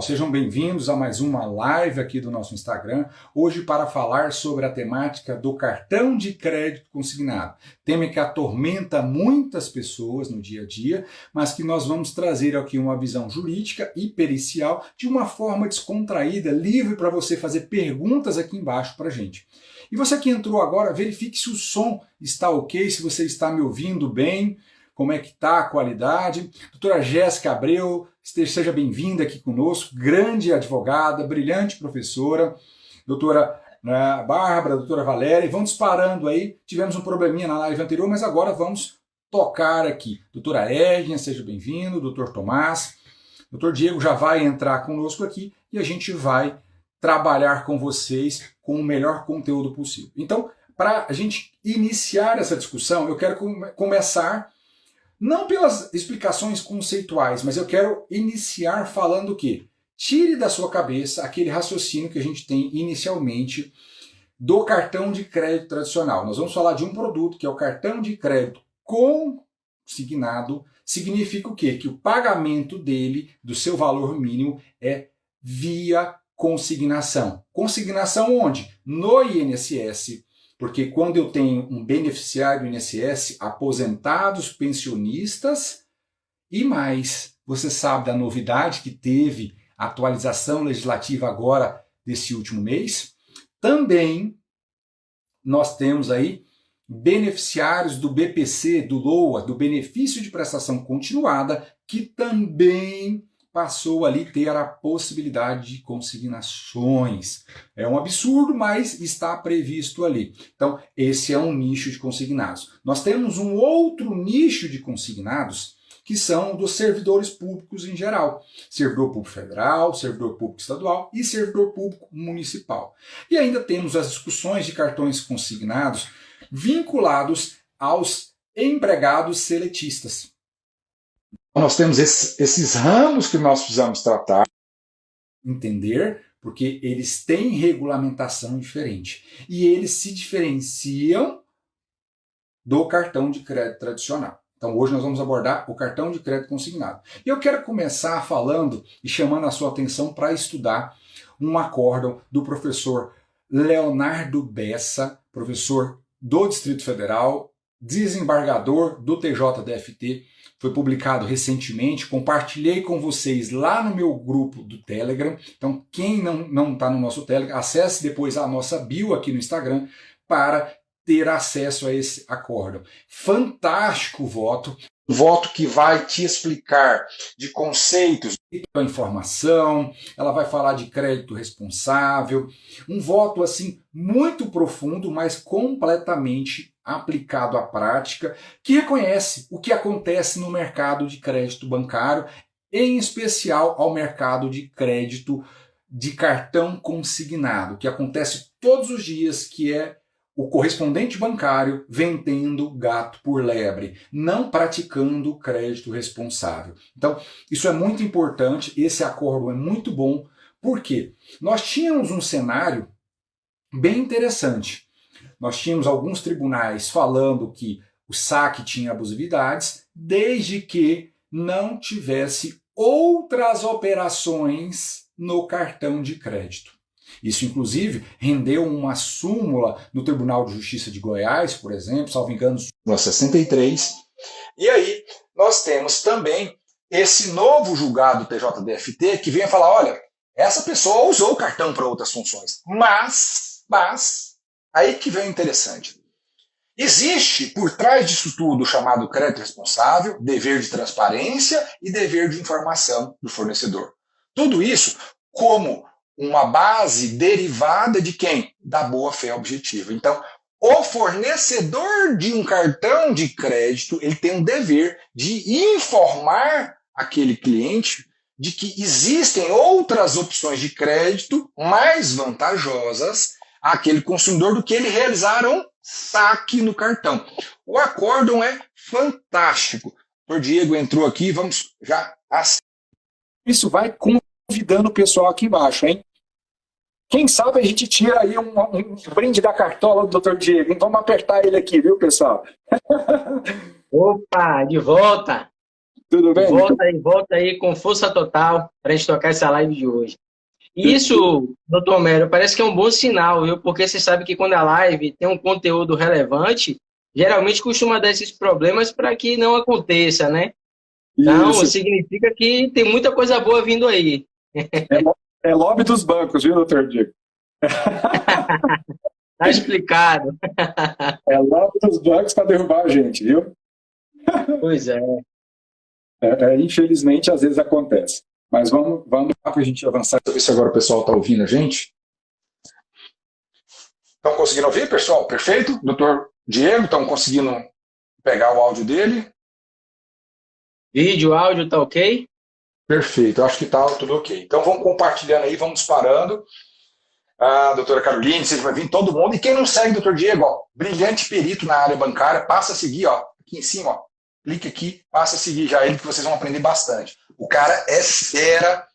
pessoal, sejam bem-vindos a mais uma live aqui do nosso Instagram, hoje para falar sobre a temática do cartão de crédito consignado. Tema que atormenta muitas pessoas no dia a dia, mas que nós vamos trazer aqui uma visão jurídica e pericial de uma forma descontraída, livre para você fazer perguntas aqui embaixo para a gente. E você que entrou agora, verifique se o som está ok, se você está me ouvindo bem, como é que está a qualidade. Doutora Jéssica Abreu, seja bem-vinda aqui conosco, grande advogada, brilhante professora. Doutora Bárbara, doutora Valéria, vão disparando aí. Tivemos um probleminha na live anterior, mas agora vamos tocar aqui. Doutora Edna, seja bem-vindo. Doutor Tomás. Doutor Diego já vai entrar conosco aqui e a gente vai trabalhar com vocês com o melhor conteúdo possível. Então, para a gente iniciar essa discussão, eu quero começar não pelas explicações conceituais, mas eu quero iniciar falando que tire da sua cabeça aquele raciocínio que a gente tem inicialmente do cartão de crédito tradicional. Nós vamos falar de um produto que é o cartão de crédito consignado. Significa o quê? Que o pagamento dele, do seu valor mínimo, é via consignação. Consignação onde? No INSS. Porque quando eu tenho um beneficiário do INSS, aposentados, pensionistas e mais, você sabe da novidade que teve a atualização legislativa agora desse último mês? Também nós temos aí beneficiários do BPC, do LOA, do Benefício de Prestação Continuada, que também passou ali ter a possibilidade de consignações. É um absurdo, mas está previsto ali. Então, esse é um nicho de consignados. Nós temos um outro nicho de consignados, que são dos servidores públicos em geral. Servidor público federal, servidor público estadual e servidor público municipal. E ainda temos as discussões de cartões consignados vinculados aos empregados seletistas. Nós temos esses ramos que nós precisamos tratar, entender, porque eles têm regulamentação diferente. E eles se diferenciam do cartão de crédito tradicional. Então hoje nós vamos abordar o cartão de crédito consignado. E eu quero começar falando e chamando a sua atenção para estudar um acórdão do professor Leonardo Bessa, professor do Distrito Federal, desembargador do TJDFT, foi publicado recentemente, compartilhei com vocês lá no meu grupo do Telegram. Então, quem não está no nosso Telegram, acesse depois a nossa bio aqui no Instagram para ter acesso a esse acórdão. Fantástico voto que vai te explicar de conceitos da informação, ela vai falar de crédito responsável, um voto assim muito profundo, mas completamente aplicado à prática, que reconhece o que acontece no mercado de crédito bancário, em especial ao mercado de crédito de cartão consignado, que acontece todos os dias, que é o correspondente bancário vendendo gato por lebre, não praticando crédito responsável. Então, isso é muito importante, esse acordo é muito bom, porque nós tínhamos um cenário bem interessante. Nós tínhamos alguns tribunais falando que o saque tinha abusividades, desde que não tivesse outras operações no cartão de crédito. Isso, inclusive, rendeu uma súmula no Tribunal de Justiça de Goiás, por exemplo, salvo engano, súmula 63. E aí nós temos também esse novo julgado TJDFT que vem a falar, olha, essa pessoa usou o cartão para outras funções, mas, aí que vem o interessante. Existe por trás disso tudo o chamado crédito responsável, dever de transparência e dever de informação do fornecedor. Tudo isso como uma base derivada de quem? Da boa-fé objetiva. Então, o fornecedor de um cartão de crédito, ele tem um dever de informar aquele cliente de que existem outras opções de crédito mais vantajosas àquele consumidor do que ele realizar um saque no cartão. O acórdão é fantástico. O doutor Diego entrou aqui, vamos já... Isso vai convidando o pessoal aqui embaixo, hein? Quem sabe a gente tira aí um brinde da cartola do Dr. Diego. Então vamos apertar ele aqui, viu, pessoal? Opa, de volta! Tudo bem? Volta aí com força total para a gente tocar essa live de hoje. E isso, doutor Homero, parece que é um bom sinal, viu? Porque você sabe que quando a live tem um conteúdo relevante, geralmente costuma dar esses problemas para que não aconteça, né? Então, Isso. significa que tem muita coisa boa vindo aí. É lobby dos bancos, viu, doutor Diego? Tá explicado. É lobby dos bancos para derrubar a gente, viu? Pois é. Infelizmente, às vezes acontece. Mas vamos para a gente avançar. Deixa eu ver se agora o pessoal está ouvindo a gente. Estão conseguindo ouvir, pessoal? Perfeito? Doutor Diego, estão conseguindo pegar o áudio dele? Vídeo, áudio, tá ok? Perfeito, eu acho que está tudo ok. Então vamos compartilhando aí, vamos parando. Doutora Caroline, você vai vir todo mundo. E quem não segue, doutor Diego, ó, brilhante perito na área bancária, passa a seguir, ó, aqui em cima, ó, clique aqui, passa a seguir já ele, que vocês vão aprender bastante. O cara é fera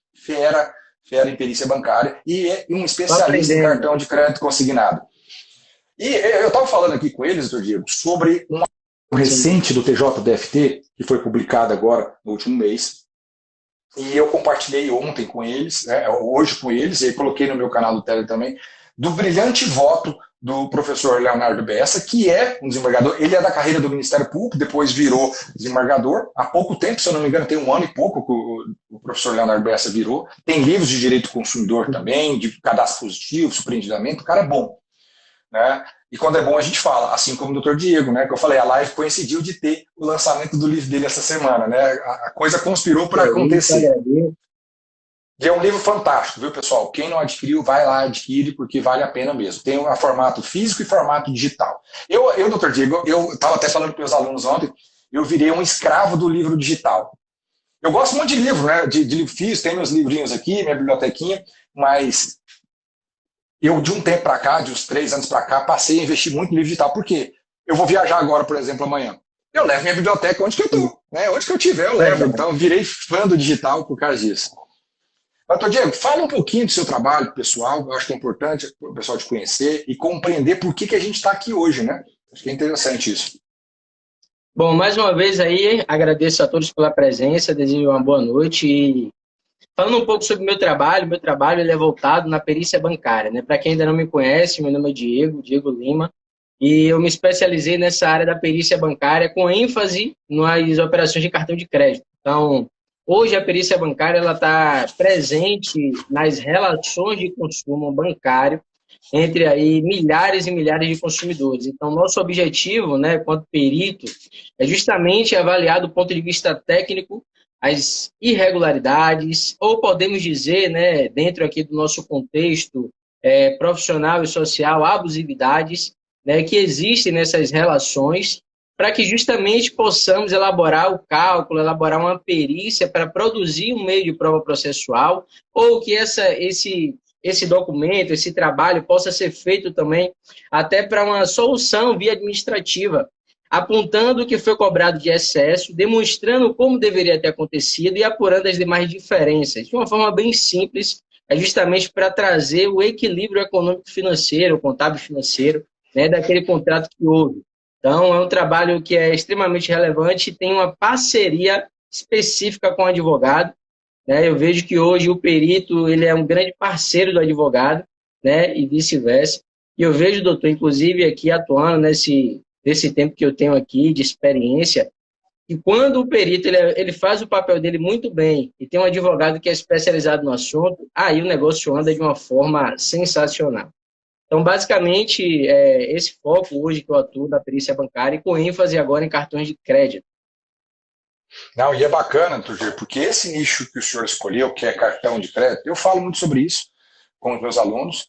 em perícia bancária e é um especialista em cartão de crédito consignado. E eu estava falando aqui com eles, doutor Diego, sobre uma recente do TJDFT, que foi publicada agora no último mês. E eu compartilhei ontem com eles, né, hoje com eles, e coloquei no meu canal do Telegram também, do brilhante voto do professor Leonardo Bessa, que é um desembargador. Ele é da carreira do Ministério Público, depois virou desembargador. Há pouco tempo, se eu não me engano, tem 1 ano e pouco que o professor Leonardo Bessa virou. Tem livros de direito do consumidor também, de cadastro positivo, superendividamento. O cara é bom, né? E quando é bom a gente fala, assim como o doutor Diego, né? Que eu falei, a live coincidiu de ter o lançamento do livro dele essa semana, né? A coisa conspirou para acontecer. E é um livro fantástico, viu, pessoal? Quem não adquiriu, vai lá, adquire, porque vale a pena mesmo. Tem um formato físico e formato digital. Eu doutor Diego, eu estava até falando com meus alunos ontem, eu virei um escravo do livro digital. Eu gosto muito de livro, né? De livro físico, tem meus livrinhos aqui, minha bibliotequinha, mas eu, de um tempo para cá, de uns 3 anos para cá, passei a investir muito em livro digital. Por quê? Eu vou viajar agora, por exemplo, amanhã. Eu levo minha biblioteca onde que eu estou, né? Onde que eu tiver, eu levo. Então, eu virei fã do digital por causa disso. Doutor Diego, fala um pouquinho do seu trabalho pessoal, eu acho que é importante o pessoal te conhecer e compreender por que a gente está aqui hoje, né? Acho que é interessante isso. Bom, mais uma vez aí, agradeço a todos pela presença, desejo uma boa noite e falando um pouco sobre o meu trabalho ele é voltado na perícia bancária, né? Para quem ainda não me conhece, meu nome é Diego Lima, e eu me especializei nessa área da perícia bancária com ênfase nas operações de cartão de crédito. Então, hoje a perícia bancária ela está presente nas relações de consumo bancário entre aí milhares e milhares de consumidores. Então, nosso objetivo, né, quanto perito, é justamente avaliar do ponto de vista técnico as irregularidades, ou podemos dizer, né, dentro aqui do nosso contexto profissional e social, abusividades, né, que existem nessas relações, para que justamente possamos elaborar o cálculo, elaborar uma perícia para produzir um meio de prova processual, ou que esse documento, esse trabalho possa ser feito também até para uma solução via administrativa, apontando o que foi cobrado de excesso, demonstrando como deveria ter acontecido e apurando as demais diferenças, de uma forma bem simples, justamente para trazer o equilíbrio econômico-financeiro, contábil-financeiro, né, daquele contrato que houve. Então, é um trabalho que é extremamente relevante e tem uma parceria específica com o advogado, né? Eu vejo que hoje o perito ele é um grande parceiro do advogado, né, e vice-versa. E eu vejo, doutor, inclusive aqui atuando nesse tempo que eu tenho aqui de experiência, e quando o perito ele faz o papel dele muito bem e tem um advogado que é especializado no assunto, aí o negócio anda de uma forma sensacional. Então, basicamente, esse foco hoje que eu atuo da perícia bancária e com ênfase agora em cartões de crédito. Não, e é bacana, doutor, porque esse nicho que o senhor escolheu, que é cartão de crédito, eu falo muito sobre isso com os meus alunos,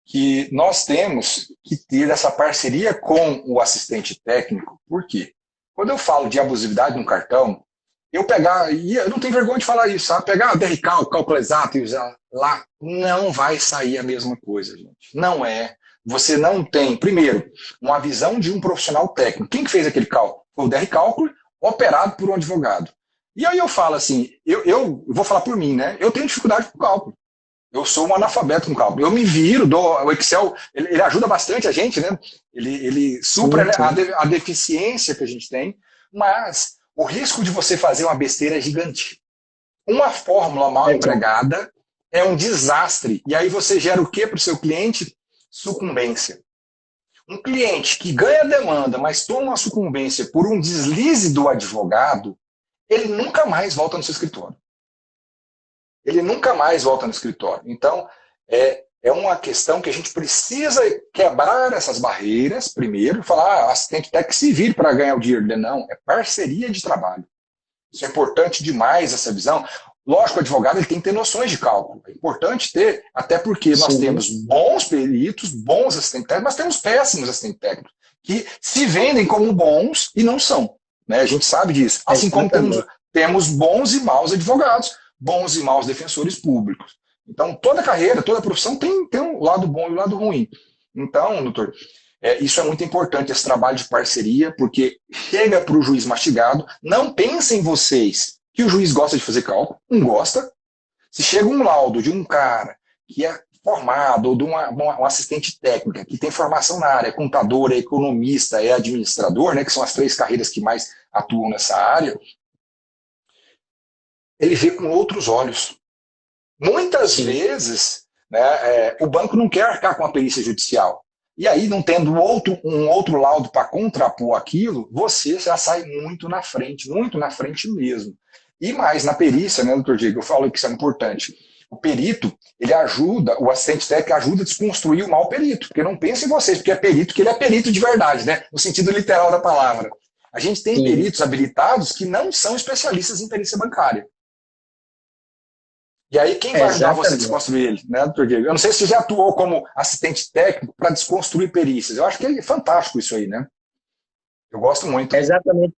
que nós temos que ter essa parceria com o assistente técnico. Por quê? Quando eu falo de abusividade no cartão, e eu não tenho vergonha de falar isso, sabe? Pegar a DRK, o cálculo exato e usar lá, não vai sair a mesma coisa, gente. Não é. Você não tem, primeiro, uma visão de um profissional técnico. Quem que fez aquele cálculo? Foi o DR Cálculo, operado por um advogado. E aí eu falo assim, eu vou falar por mim, né? Eu tenho dificuldade com cálculo. Eu sou um analfabeto com cálculo. Eu me viro, o Excel, ele ajuda bastante a gente, né? Ele supra, né, a deficiência que a gente tem, mas o risco de você fazer uma besteira é gigante. Uma fórmula mal empregada é um desastre. E aí você gera o que para o seu cliente? Sucumbência. Um cliente que ganha demanda, mas toma uma sucumbência por um deslize do advogado, ele nunca mais volta no seu escritório. Ele nunca mais volta no escritório. Então, é uma questão que a gente precisa quebrar essas barreiras primeiro, falar, assistente técnico se vire para ganhar o dinheiro. Não, é parceria de trabalho. Isso é importante demais, essa visão. Lógico, o advogado ele tem que ter noções de cálculo. É importante ter, até porque nós temos bons peritos, bons assistentes técnicos, mas temos péssimos assistentes técnicos, que se vendem como bons e não são. Né? A gente sabe disso. Assim como temos bons e maus advogados, bons e maus defensores públicos. Então, toda carreira, toda profissão tem um lado bom e um lado ruim. Então, doutor, isso é muito importante, esse trabalho de parceria, porque chega para o juiz mastigado, não pensem vocês que o juiz gosta de fazer cálculo, não gosta. Se chega um laudo de um cara que é formado, ou de uma assistente técnica, que tem formação na área, é contador, é economista, é administrador, né, que são as 3 carreiras que mais atuam nessa área, ele vê com outros olhos. Muitas vezes, né, o banco não quer arcar com a perícia judicial. E aí, não tendo um outro laudo para contrapor aquilo, você já sai muito na frente mesmo. E mais, na perícia, né, doutor Diego, eu falo que isso é importante. O perito, ele ajuda, o assistente técnico ajuda a desconstruir o mau perito, porque não pense em vocês, porque é perito, que ele é perito de verdade, né, no sentido literal da palavra. A gente tem peritos habilitados que não são especialistas em perícia bancária. E aí, quem vai ajudar você a desconstruir ele, né, doutor Diego? Eu não sei se você já atuou como assistente técnico para desconstruir perícias. Eu acho que é fantástico isso aí, né? Eu gosto muito. Exatamente.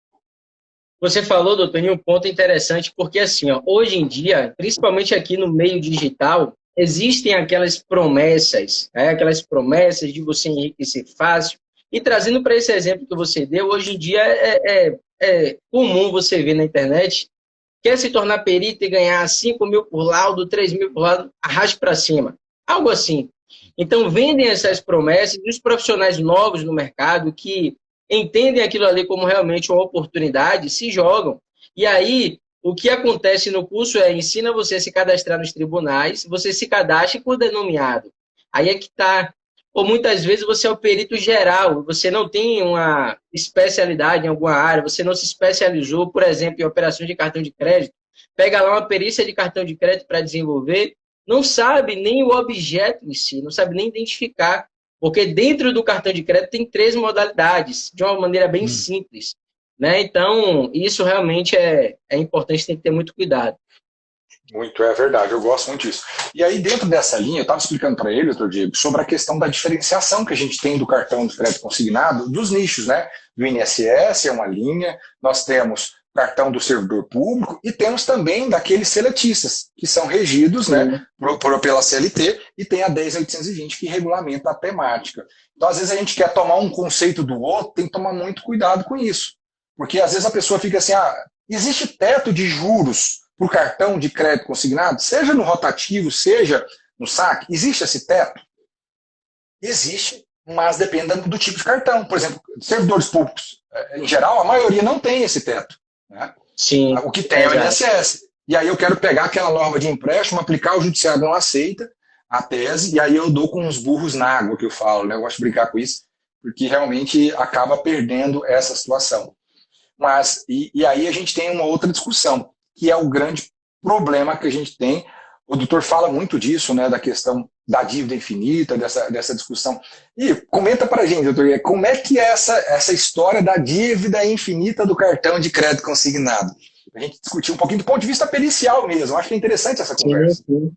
Você falou, doutor, em um ponto interessante, porque assim, ó, hoje em dia, principalmente aqui no meio digital, existem aquelas promessas, aquelas promessas de você enriquecer fácil. E trazendo para esse exemplo que você deu, hoje em dia é comum você ver na internet, quer se tornar perito e ganhar 5 mil por laudo, 3 mil por laudo, arraste para cima. Algo assim. Então, vendem essas promessas e os profissionais novos no mercado que entendem aquilo ali como realmente uma oportunidade, se jogam. E aí, o que acontece no curso ensina você a se cadastrar nos tribunais, você se cadastra por denominado. Aí é que está. Ou muitas vezes você é o perito geral, você não tem uma especialidade em alguma área, você não se especializou, por exemplo, em operações de cartão de crédito, pega lá uma perícia de cartão de crédito para desenvolver, não sabe nem o objeto em si, não sabe nem identificar, porque dentro do cartão de crédito tem 3 modalidades, de uma maneira bem simples. Né? Então, isso realmente é importante, tem que ter muito cuidado. Muito, é verdade, eu gosto muito disso. E aí, dentro dessa linha, eu estava explicando para ele, doutor Diego, sobre a questão da diferenciação que a gente tem do cartão de crédito consignado dos nichos, né? Do INSS é uma linha, nós temos cartão do servidor público e temos também daqueles seletistas, que são regidos, né, pela CLT, e tem a 10.820 que regulamenta a temática. Então, às vezes, a gente quer tomar um conceito do outro, tem que tomar muito cuidado com isso. Porque, às vezes, a pessoa fica assim, existe teto de juros para o cartão de crédito consignado, seja no rotativo, seja no saque, existe esse teto? Existe, mas depende do tipo de cartão. Por exemplo, servidores públicos, em geral, a maioria não tem esse teto. Né? Sim, o que tem é o INSS. E aí eu quero pegar aquela norma de empréstimo, aplicar, o judiciário não aceita a tese, e aí eu dou com uns burros na água, que eu falo, né? Eu gosto de brincar com isso, porque realmente acaba perdendo essa situação. Mas, e aí a gente tem uma outra discussão, que é o grande problema que a gente tem. O doutor fala muito disso, né, da questão da dívida infinita, dessa discussão. E comenta para a gente, doutor, como é que é essa história da dívida infinita do cartão de crédito consignado? A gente discutir um pouquinho do ponto de vista pericial mesmo. Acho que é interessante essa conversa. Sim.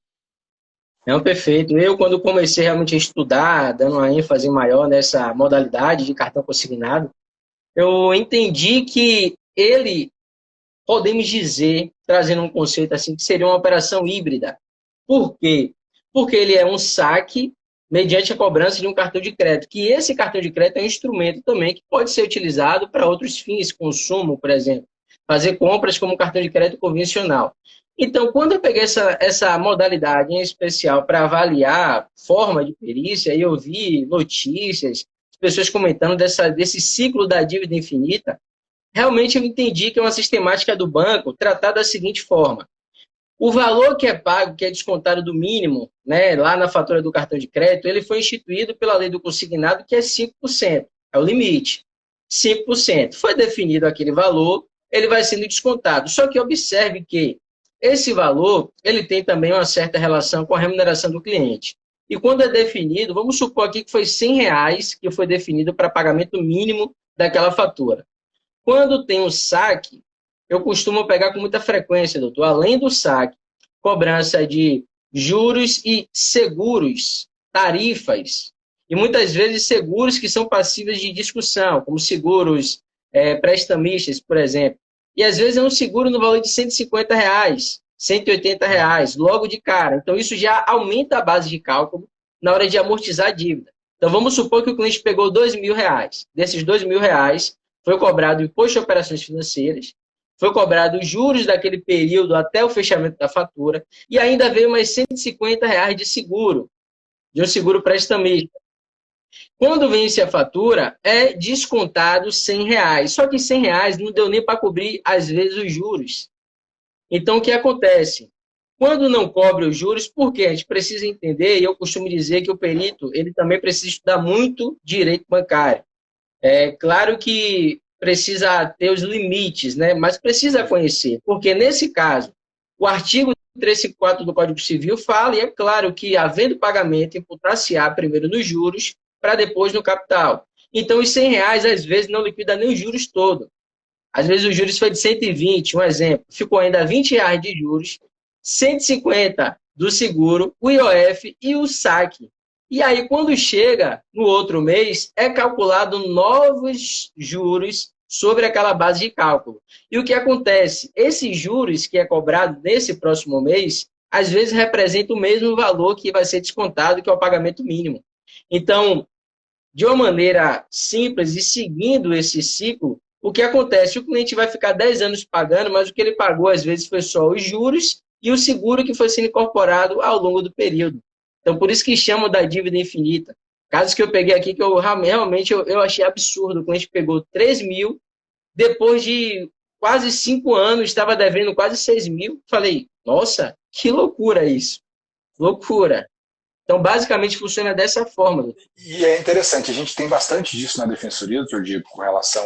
Não, perfeito. Eu, quando comecei realmente a estudar, dando uma ênfase maior nessa modalidade de cartão consignado, eu entendi que ele, podemos dizer, trazendo um conceito assim, que seria uma operação híbrida. Por quê? Porque ele é um saque mediante a cobrança de um cartão de crédito, que esse cartão de crédito é um instrumento também que pode ser utilizado para outros fins, consumo, por exemplo, fazer compras como cartão de crédito convencional. Então, quando eu peguei essa modalidade em especial para avaliar forma de perícia, eu vi notícias, pessoas comentando desse ciclo da dívida infinita, realmente eu entendi que é uma sistemática do banco tratada da seguinte forma. O valor que é pago, que é descontado do mínimo, né, lá na fatura do cartão de crédito, ele foi instituído pela lei do consignado, que é 5%, é o limite. 5%. Foi definido aquele valor, ele vai sendo descontado. Só que observe que esse valor, ele tem também uma certa relação com a remuneração do cliente. E quando é definido, vamos supor aqui que foi R$ 100 que foi definido para pagamento mínimo daquela fatura. Quando tem o saque, eu costumo pegar com muita frequência, doutor, além do saque, cobrança de juros e seguros, tarifas, e muitas vezes seguros que são passíveis de discussão, como seguros prestamistas, por exemplo. E às vezes é um seguro no valor de R$ 150, R$ 180, logo de cara. Então isso já aumenta a base de cálculo na hora de amortizar a dívida. Então vamos supor que o cliente pegou R$ 2.000. Desses R$ 2.000, foi cobrado o imposto de operações financeiras, foi cobrado os juros daquele período até o fechamento da fatura, e ainda veio mais R$ 150 de seguro, de um seguro prestamista. Quando vence a fatura, é descontado R$ 100. Só que R$ 100 não deu nem para cobrir, às vezes, os juros. Então, o que acontece? Quando não cobre os juros, por quê? A gente precisa entender, e eu costumo dizer que o perito ele também precisa estudar muito direito bancário. É claro que precisa ter os limites, né? Mas precisa conhecer, porque nesse caso, o artigo 354 do Código Civil fala, e é claro que, havendo pagamento, imputar-se-á primeiro nos juros, para depois no capital. Então, os R$ 100, às vezes, não liquida nem os juros todo. Às vezes, os juros foi de 120, um exemplo. Ficou ainda R$ 20 de juros, 150 do seguro, o IOF e o saque. E aí, quando chega no outro mês, é calculado novos juros sobre aquela base de cálculo. E o que acontece? Esses juros que é cobrado nesse próximo mês, às vezes representa o mesmo valor que vai ser descontado, que é o pagamento mínimo. Então, de uma maneira simples e seguindo esse ciclo, o que acontece? O cliente vai ficar 10 anos pagando, mas o que ele pagou, às vezes, foi só os juros e o seguro que foi sendo incorporado ao longo do período. Então, por isso que chamam da dívida infinita. Casos que eu peguei aqui que eu realmente eu achei absurdo. O cliente pegou 3 mil, depois de quase 5 anos, estava devendo quase 6 mil. Falei, nossa, que loucura isso. Loucura. Então, basicamente, funciona dessa forma. Doutor. E é interessante, a gente tem bastante disso na defensoria, doutor Diego, com relação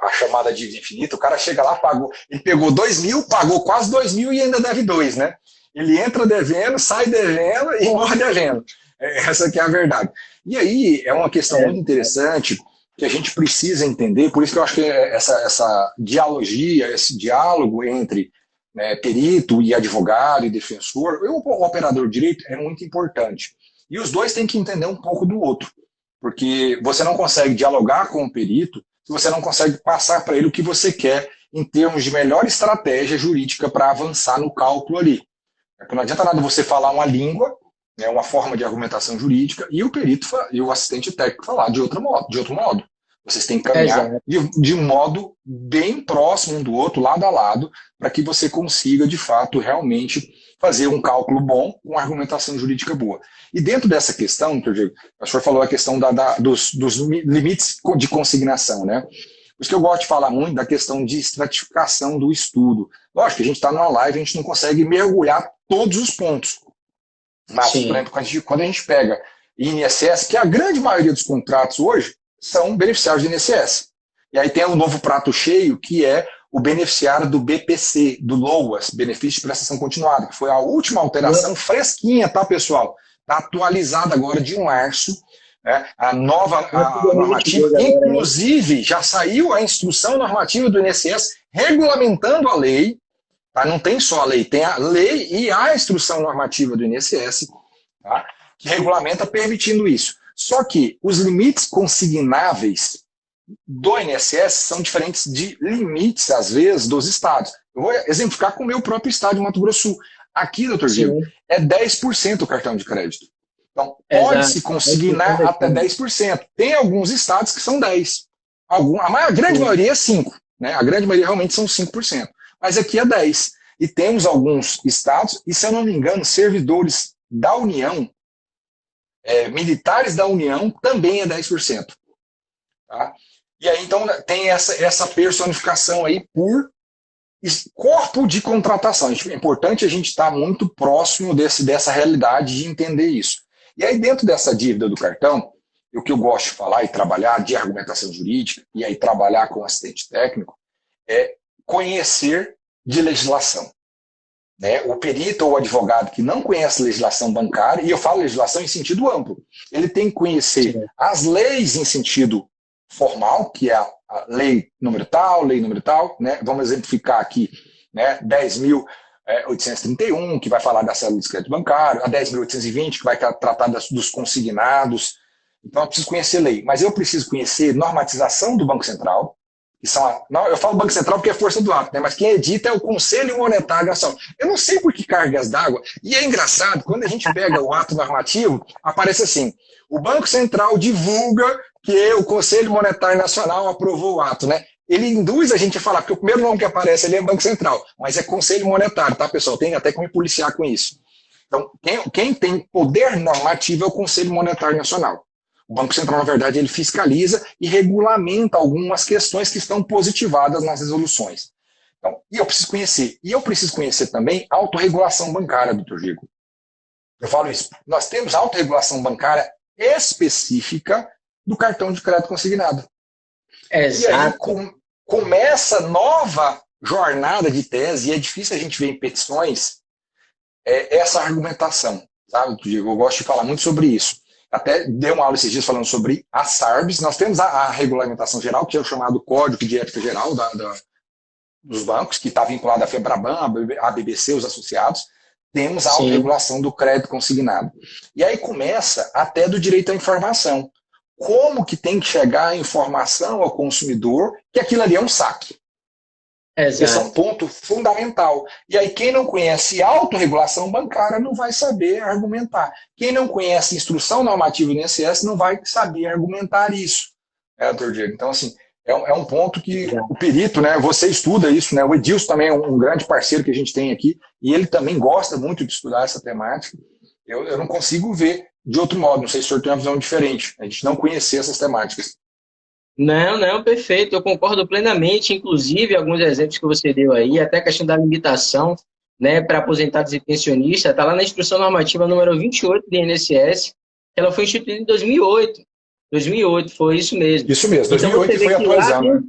à chamada dívida infinita. O cara chega lá, pagou, ele pegou 2 mil, pagou quase 2 mil e ainda deve 2, né? Ele entra devendo, sai devendo e morre devendo. Essa aqui é a verdade. E aí é uma questão muito interessante que a gente precisa entender, por isso que eu acho que essa dialogia, esse diálogo entre perito e advogado e defensor, o operador de direito é muito importante. E os dois têm que entender um pouco do outro, porque você não consegue dialogar com o perito se você não consegue passar para ele o que você quer em termos de melhor estratégia jurídica para avançar no cálculo ali. Porque não adianta nada você falar uma língua, uma forma de argumentação jurídica, e o perito e o assistente técnico falar de outro modo. Vocês têm que caminhar de um modo bem próximo um do outro, lado a lado, para que você consiga, de fato, realmente fazer um cálculo bom com uma argumentação jurídica boa. E dentro dessa questão, o senhor falou a questão dos limites de consignação, né? Por isso que eu gosto de falar muito da questão de estratificação do estudo. Lógico que a gente está numa live, a gente não consegue mergulhar todos os pontos. Mas, por exemplo, quando a gente pega INSS, que a grande maioria dos contratos hoje são beneficiários de INSS. E aí tem um novo prato cheio, que é o beneficiário do BPC, do LOAS, Benefício de Prestação Continuada, que foi a última alteração fresquinha, tá, pessoal? Está atualizada agora de março, né? A normativa, inclusive, já saiu a instrução normativa do INSS regulamentando a lei, tá? Não tem só a lei, tem a lei e a instrução normativa do INSS, tá? Que regulamenta permitindo isso. Só que os limites consignáveis do INSS são diferentes de limites, às vezes, dos estados. Eu vou exemplificar com o meu próprio estado de Mato Grosso do Sul. Aqui, doutor Diego, é 10% o cartão de crédito. Então, pode-se consignar até 10%. Tem alguns estados que são 10%. A grande maioria é 5%. Né? A grande maioria realmente são 5%. Mas aqui é 10%. E temos alguns estados, e se eu não me engano, servidores da União, militares da União, também é 10%. Tá? E aí, então, tem essa personificação aí por corpo de contratação. É importante a gente estar muito próximo dessa realidade de entender isso. E aí, dentro dessa dívida do cartão, o que eu gosto de falar e trabalhar de argumentação jurídica, e aí trabalhar com assistente técnico, é conhecer de legislação. Né? O perito ou o advogado que não conhece legislação bancária, e eu falo legislação em sentido amplo, ele tem que conhecer as leis em sentido formal, que é a lei número tal, né? Vamos exemplificar aqui, né? 10.831, que vai falar da célula de crédito bancário, a 10.820, que vai tratar dos consignados. Então, eu preciso conhecer lei, mas eu preciso conhecer normatização do Banco Central, que são eu falo Banco Central porque é força do ato, né? Mas quem edita é o Conselho Monetário Nacional. Eu não sei por que cargas d'água, e é engraçado, quando a gente pega o ato normativo, aparece assim, o Banco Central divulga que o Conselho Monetário Nacional aprovou o ato, né? Ele induz a gente a falar, porque o primeiro nome que aparece ali é Banco Central, mas é Conselho Monetário, tá, pessoal? Tem até que me policiar com isso. Então, quem tem poder normativo é o Conselho Monetário Nacional. O Banco Central, na verdade, ele fiscaliza e regulamenta algumas questões que estão positivadas nas resoluções. Então, e eu preciso conhecer. E eu preciso conhecer também a autorregulação bancária, doutor Gigo. Eu falo isso. Nós temos autorregulação bancária específica do cartão de crédito consignado. Exato. E aí começa nova jornada de tese, e é difícil a gente ver em petições essa argumentação. Sabe, doutor Gigo? Eu gosto de falar muito sobre isso. Até dei uma aula esses dias falando sobre as SARBs. Nós temos a regulamentação geral, que é o chamado Código de Ética Geral dos bancos, que está vinculado à FEBRABAN, à BBC, os associados. Temos a autorregulação do crédito consignado. E aí começa até do direito à informação. Como que tem que chegar a informação ao consumidor que aquilo ali é um saque? Exato. Esse é um ponto fundamental. E aí, quem não conhece autorregulação bancária não vai saber argumentar. Quem não conhece instrução normativa do INSS não vai saber argumentar isso. Doutor Diego? Então, assim, é um ponto que o perito, né, você estuda isso, né? O Edilson também é um grande parceiro que a gente tem aqui, e ele também gosta muito de estudar essa temática. Eu não consigo ver de outro modo, não sei se o senhor tem uma visão diferente, a gente não conhecer essas temáticas. Não, perfeito, eu concordo plenamente, inclusive alguns exemplos que você deu aí, até a questão da limitação, né, para aposentados e pensionistas, está lá na Instrução Normativa número 28 do INSS, que ela foi instituída em 2008. 2008, foi isso mesmo. Isso mesmo, 2008 então, foi atualizando.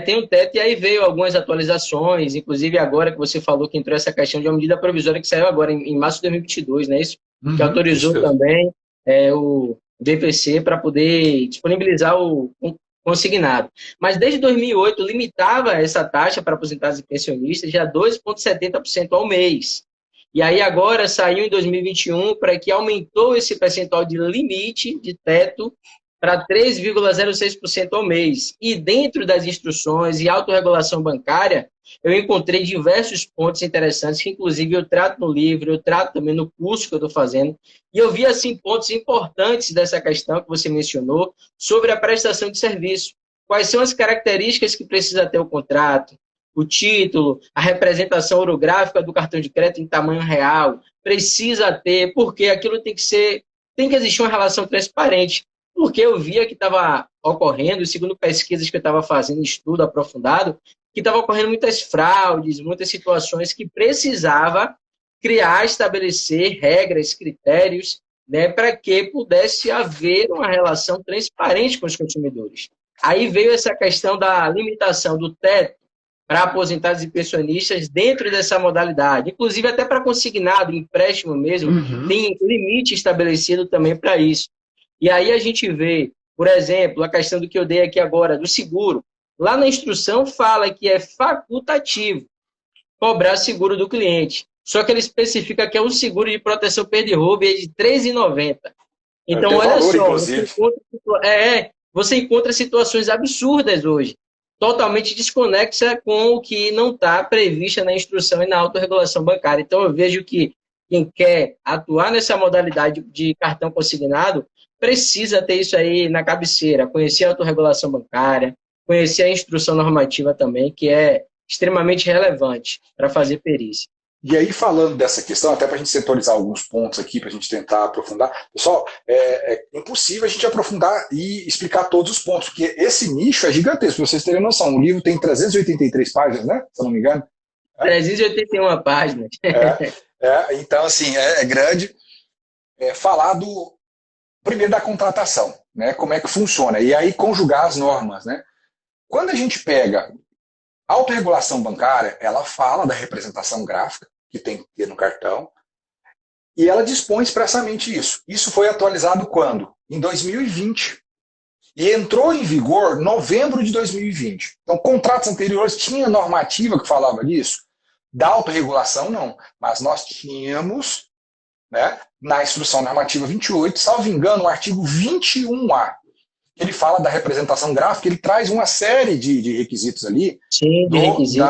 Tem um teto, e aí veio algumas atualizações, inclusive agora que você falou que entrou essa questão de uma medida provisória que saiu agora, em março de 2022, né, isso? Que autorizou também o BPC para poder disponibilizar o consignado. Mas desde 2008 limitava essa taxa para aposentados e pensionistas já 2,70% ao mês. E aí agora saiu em 2021 para que aumentou esse percentual de limite de teto para 3,06% ao mês. E dentro das instruções e autorregulação bancária, eu encontrei diversos pontos interessantes, que inclusive eu trato no livro, eu trato também no curso que eu estou fazendo, e eu vi assim pontos importantes dessa questão que você mencionou, sobre a prestação de serviço. Quais são as características que precisa ter o contrato, o título, a representação orográfica do cartão de crédito em tamanho real, precisa ter, porque aquilo tem que existir uma relação transparente, porque eu via que estava ocorrendo, segundo pesquisas que eu estava fazendo, estudo aprofundado, que estava ocorrendo muitas fraudes, muitas situações que precisava criar, estabelecer regras, critérios, né, para que pudesse haver uma relação transparente com os consumidores. Aí veio essa questão da limitação do teto para aposentados e pensionistas dentro dessa modalidade. Inclusive, até para consignado, empréstimo mesmo, tem limite estabelecido também para isso. E aí a gente vê, por exemplo, a questão do que eu dei aqui agora, do seguro. Lá na instrução fala que é facultativo cobrar seguro do cliente. Só que ele especifica que é um seguro de proteção perda e roubo e é de R$ 3,90. Então, olha valor, só, você encontra situações absurdas hoje, totalmente desconexa com o que não está prevista na instrução e na autorregulação bancária. Então, eu vejo que quem quer atuar nessa modalidade de cartão consignado precisa ter isso aí na cabeceira, conhecer a autorregulação bancária, conhecer a instrução normativa também, que é extremamente relevante para fazer perícia. E aí, falando dessa questão, até para a gente setorizar alguns pontos aqui, para a gente tentar aprofundar, pessoal, é impossível a gente aprofundar e explicar todos os pontos, porque esse nicho é gigantesco, para vocês terem noção. O livro tem 383 páginas, né? Se eu não me engano. 381 páginas. Então, assim, é grande. Falar primeiro da contratação, né? Como é que funciona, e aí conjugar as normas, né? Quando a gente pega a autorregulação bancária, ela fala da representação gráfica que tem que ter no cartão, e ela dispõe expressamente isso. Isso foi atualizado quando? Em 2020. E entrou em vigor em novembro de 2020. Então, contratos anteriores tinha normativa que falava disso? Da autorregulação, não. Mas nós tínhamos, né, na Instrução Normativa 28, salvo engano, o artigo 21A. Ele fala da representação gráfica, ele traz uma série de requisitos ali. Sim, de requisitos,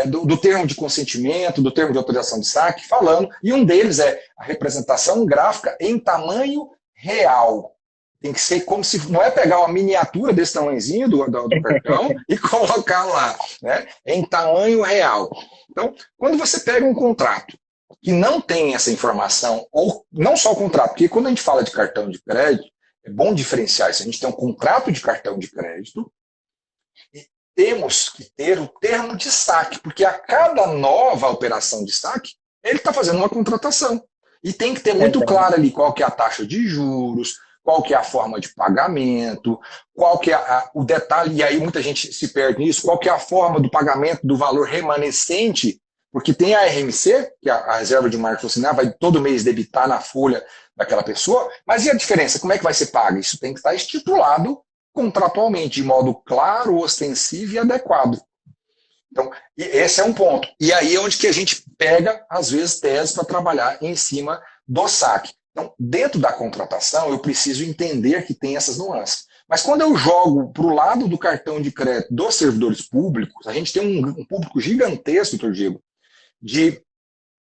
do termo de consentimento, do termo de autorização de saque, falando, e um deles é a representação gráfica em tamanho real. Tem que ser como se, não é pegar uma miniatura desse tamanhozinho do cartão e colocar lá, né? Em tamanho real. Então, quando você pega um contrato que não tem essa informação, ou não só o contrato, porque quando a gente fala de cartão de crédito, é bom diferenciar isso. A gente tem um contrato de cartão de crédito e temos que ter o termo de saque, porque a cada nova operação de saque, ele está fazendo uma contratação. E tem que ter muito claro ali qual que é a taxa de juros, qual que é a forma de pagamento, qual que é o detalhe, e aí muita gente se perde nisso, qual que é a forma do pagamento do valor remanescente, porque tem a RMC, que é a reserva de marca funcionar, vai todo mês debitar na folha daquela pessoa, mas e a diferença? Como é que vai ser pago? Isso tem que estar estipulado contratualmente, de modo claro, ostensivo e adequado. Então, esse é um ponto. E aí é onde que a gente pega, às vezes, teses para trabalhar em cima do saque. Então, dentro da contratação, eu preciso entender que tem essas nuances. Mas quando eu jogo para o lado do cartão de crédito dos servidores públicos, a gente tem um público gigantesco, doutor Diego, de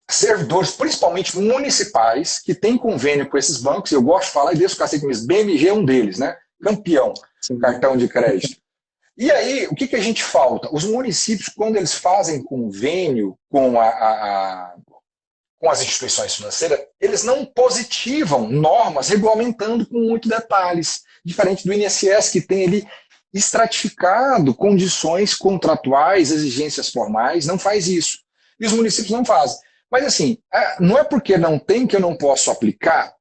servidores, principalmente municipais, que têm convênio com esses bancos, e eu gosto de falar, e deixo o cacete mesmo, BMG é um deles, né? Campeão, cartão de crédito. E aí, o que a gente falta? Os municípios, quando eles fazem convênio com com as instituições financeiras, eles não positivam normas regulamentando com muitos detalhes, diferente do INSS, que tem ali estratificado condições contratuais, exigências formais, não faz isso. E os municípios não fazem. Mas assim, não é porque não tem que eu não posso aplicar,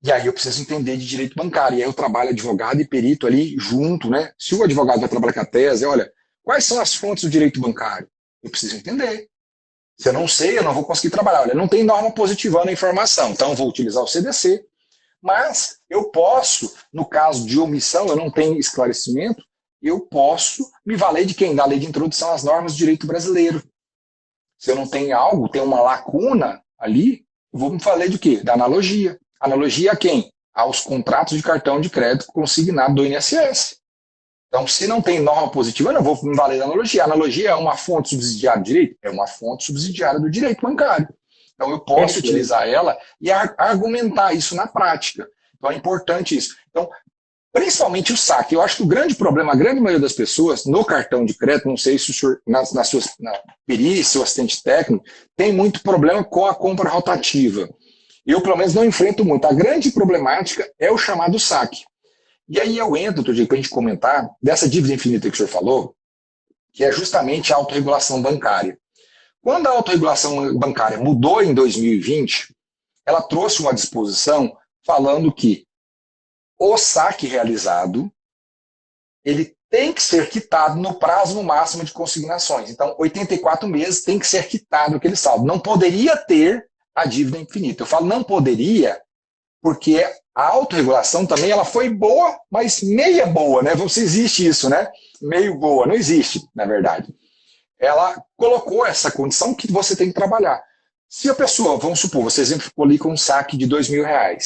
e aí eu preciso entender de direito bancário, e aí eu trabalho advogado e perito ali junto, né? Se o advogado vai trabalhar com a tese, olha, quais são as fontes do direito bancário? Eu preciso entender. Se eu não sei, eu não vou conseguir trabalhar. Olha, não tem norma positivando a informação, então eu vou utilizar o CDC. Mas eu posso, no caso de omissão, eu não tenho esclarecimento, eu posso me valer de quem? Da lei de introdução às normas do direito brasileiro. Se eu não tenho algo, tem uma lacuna ali, eu vou me valer de quê? Da analogia. Analogia a quem? Aos contratos de cartão de crédito consignado do INSS. Então, se não tem norma positiva, eu não vou me valer da analogia. A analogia é uma fonte subsidiária do direito? É uma fonte subsidiária do direito bancário. Então, eu posso utilizar ela e argumentar isso na prática. Então, é importante isso. Então, principalmente o saque. Eu acho que o grande problema, a grande maioria das pessoas, no cartão de crédito, não sei se o senhor, na perícia, o assistente técnico, tem muito problema com a compra rotativa. Eu, pelo menos, não enfrento muito. A grande problemática é o chamado saque. E aí eu entro, outro dia, para a gente comentar, dessa dívida infinita que o senhor falou, que é justamente a autorregulação bancária. Quando a autorregulação bancária mudou em 2020, ela trouxe uma disposição falando que o saque realizado, ele tem que ser quitado no prazo máximo de consignações. Então, 84 meses tem que ser quitado aquele saldo. Não poderia ter a dívida infinita. Eu falo não poderia, porque a autorregulação também ela foi boa, mas meia boa, né? Se existe isso, né? Meio boa, não existe, na verdade. Ela colocou essa condição que você tem que trabalhar. Se a pessoa, vamos supor, você exemplificou ali com um saque de R$2.000,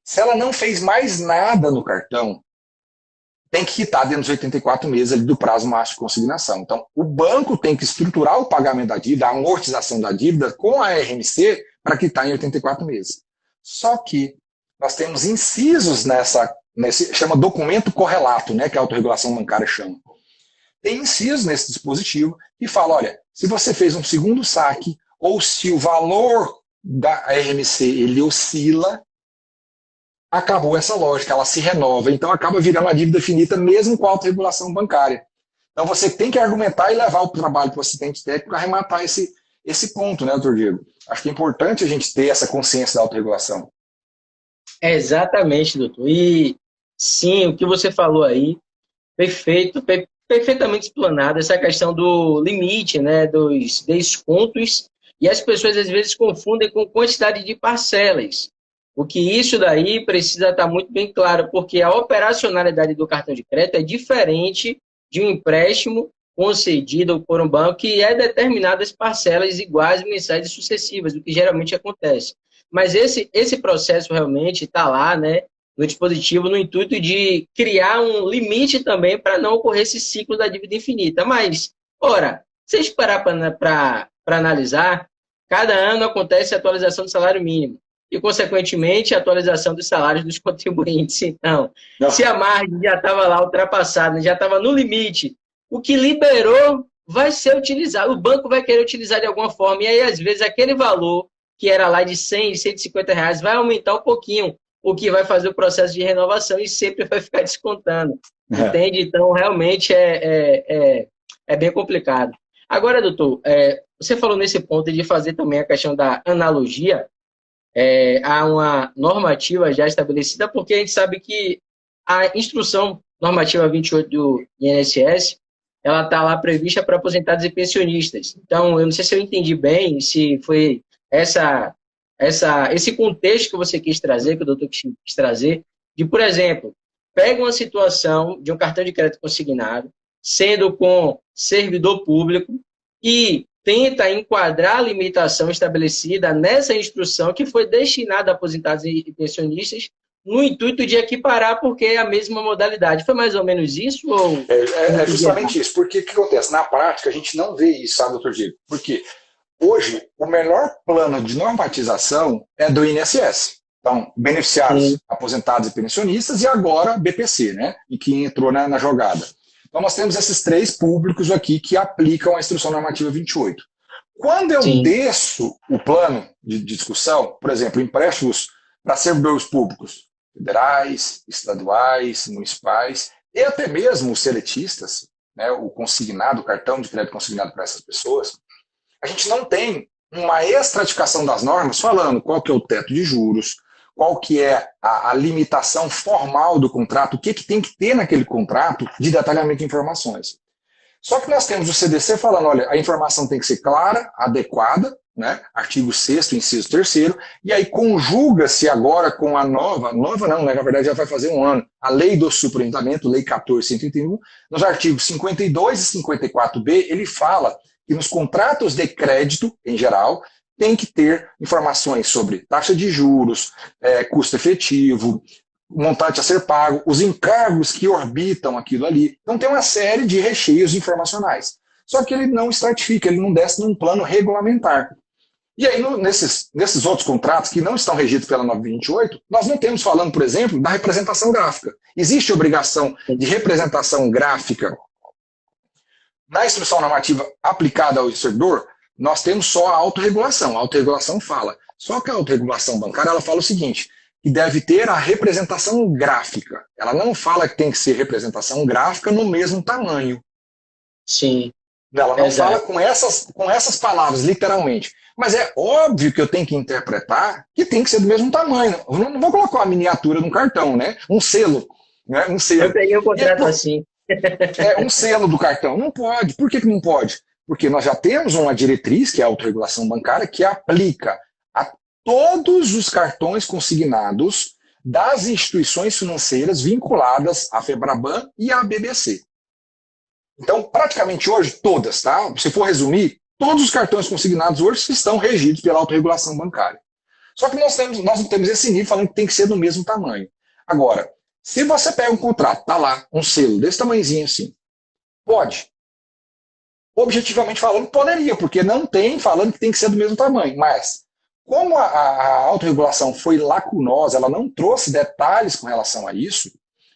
se ela não fez mais nada no cartão, tem que quitar dentro dos 84 meses ali do prazo máximo de consignação. Então, o banco tem que estruturar o pagamento da dívida, a amortização da dívida com a RMC para quitar em 84 meses. Só que nós temos incisos nesse chama documento correlato, né, que a autorregulação bancária chama. tem incisos nesse dispositivo que fala, olha, se você fez um segundo saque ou se o valor da RMC ele oscila, acabou essa lógica, ela se renova, então acaba virando uma dívida finita mesmo com a autorregulação bancária. Então você tem que argumentar e levar o trabalho para o assistente técnico para arrematar esse ponto, né, doutor Diego? Acho que é importante a gente ter essa consciência da autorregulação. Exatamente, doutor. E sim, o que você falou aí, perfeito, perfeitamente explanado, essa questão do limite, né, dos descontos, e as pessoas às vezes confundem com quantidade de parcelas. O que isso daí precisa estar muito bem claro, porque a operacionalidade do cartão de crédito é diferente de um empréstimo concedido por um banco que é determinadas parcelas iguais, mensais e sucessivas, o que geralmente acontece. Mas esse processo realmente está lá, né, no dispositivo, no intuito de criar um limite também para não ocorrer esse ciclo da dívida infinita. Mas, ora, se a gente parar para analisar, cada ano acontece a atualização do salário mínimo e, consequentemente, a atualização dos salários dos contribuintes. Então, se a margem já estava lá ultrapassada, já estava no limite, o que liberou vai ser utilizado, o banco vai querer utilizar de alguma forma, e aí, às vezes, aquele valor que era lá de 100, 150 reais, vai aumentar um pouquinho, o que vai fazer o processo de renovação e sempre vai ficar descontando. Entende? Então, realmente é bem complicado. Agora, doutor, você falou nesse ponto de fazer também a questão da analogia, há uma normativa já estabelecida, porque a gente sabe que a instrução normativa 28 do INSS, ela está lá prevista para aposentados e pensionistas. Então, eu não sei se eu entendi bem, se foi esse contexto que você quis trazer, que o doutor quis trazer, de, por exemplo, pega uma situação de um cartão de crédito consignado, sendo com servidor público, e tenta enquadrar a limitação estabelecida nessa instrução que foi destinada a aposentados e pensionistas, no intuito de equiparar, porque é a mesma modalidade. Foi mais ou menos isso? Ou... É justamente isso. Porque o que acontece? Na prática, a gente não vê isso, sabe, doutor Diego? Porque hoje, o melhor plano de normatização é do INSS. Então, beneficiários, aposentados e pensionistas, e agora BPC, né? E que entrou na jogada. Então, nós temos esses três públicos aqui que aplicam a Instrução Normativa 28. Quando eu desço o plano de discussão, por exemplo, empréstimos para servidores públicos, federais, estaduais, municipais, e até mesmo os seletistas, né, o consignado, o cartão de crédito consignado para essas pessoas, a gente não tem uma estratificação das normas falando qual que é o teto de juros, qual que é a limitação formal do contrato, o que tem que ter naquele contrato de detalhamento de informações. Só que nós temos o CDC falando, olha, a informação tem que ser clara, adequada, né? Artigo 6º, inciso 3º, e aí conjuga-se agora com a nova não, né? Na verdade já vai fazer um ano, a Lei do Superintentamento, Lei 14.131, nos artigos 52 e 54b, ele fala que nos contratos de crédito, em geral, tem que ter informações sobre taxa de juros, custo efetivo, montante a ser pago, os encargos que orbitam aquilo ali. Então tem uma série de recheios informacionais. Só que ele não estratifica, ele não desce num plano regulamentar. E aí, nesses outros contratos que não estão regidos pela 928, nós não temos falando, por exemplo, da representação gráfica. Existe obrigação de representação gráfica na instrução normativa aplicada ao servidor. Nós temos só a autorregulação. A autorregulação fala. Só que a autorregulação bancária ela fala o seguinte, que deve ter a representação gráfica. Ela não fala que tem que ser representação gráfica no mesmo tamanho. Sim. Ela não fala com essas palavras, literalmente. Mas é óbvio que eu tenho que interpretar que tem que ser do mesmo tamanho. Eu não vou colocar uma miniatura num cartão, né? Um selo. Né? Um selo. Eu peguei um contrato assim. Um selo do cartão. Não pode. Por que não pode? Porque nós já temos uma diretriz, que é a autorregulação bancária, que aplica a todos os cartões consignados das instituições financeiras vinculadas à FEBRABAN e à BBC. Então, praticamente hoje, todas, tá? Se for resumir, todos os cartões consignados hoje estão regidos pela autorregulação bancária. Só que nós não temos esse nível falando que tem que ser do mesmo tamanho. Agora, se você pega um contrato, tá lá, um selo desse tamanhozinho assim, pode. Objetivamente falando, poderia, porque não tem falando que tem que ser do mesmo tamanho. Mas, como a autorregulação foi lacunosa, ela não trouxe detalhes com relação a isso,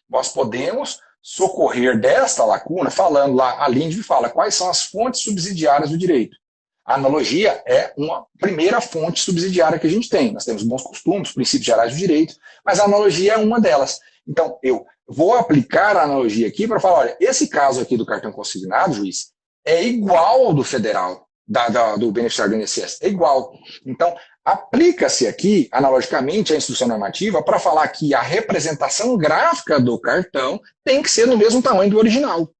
nós podemos socorrer desta lacuna, falando lá, a Lindbe fala quais são as fontes subsidiárias do direito. A analogia é uma primeira fonte subsidiária que a gente tem. Nós temos bons costumes, princípios gerais do direito, mas a analogia é uma delas. Então, eu vou aplicar a analogia aqui para falar, olha, esse caso aqui do cartão consignado, juiz, é igual ao do federal, do beneficiário do INSS, é igual. Então, aplica-se aqui, analogicamente, a instrução normativa para falar que a representação gráfica do cartão tem que ser do mesmo tamanho do original.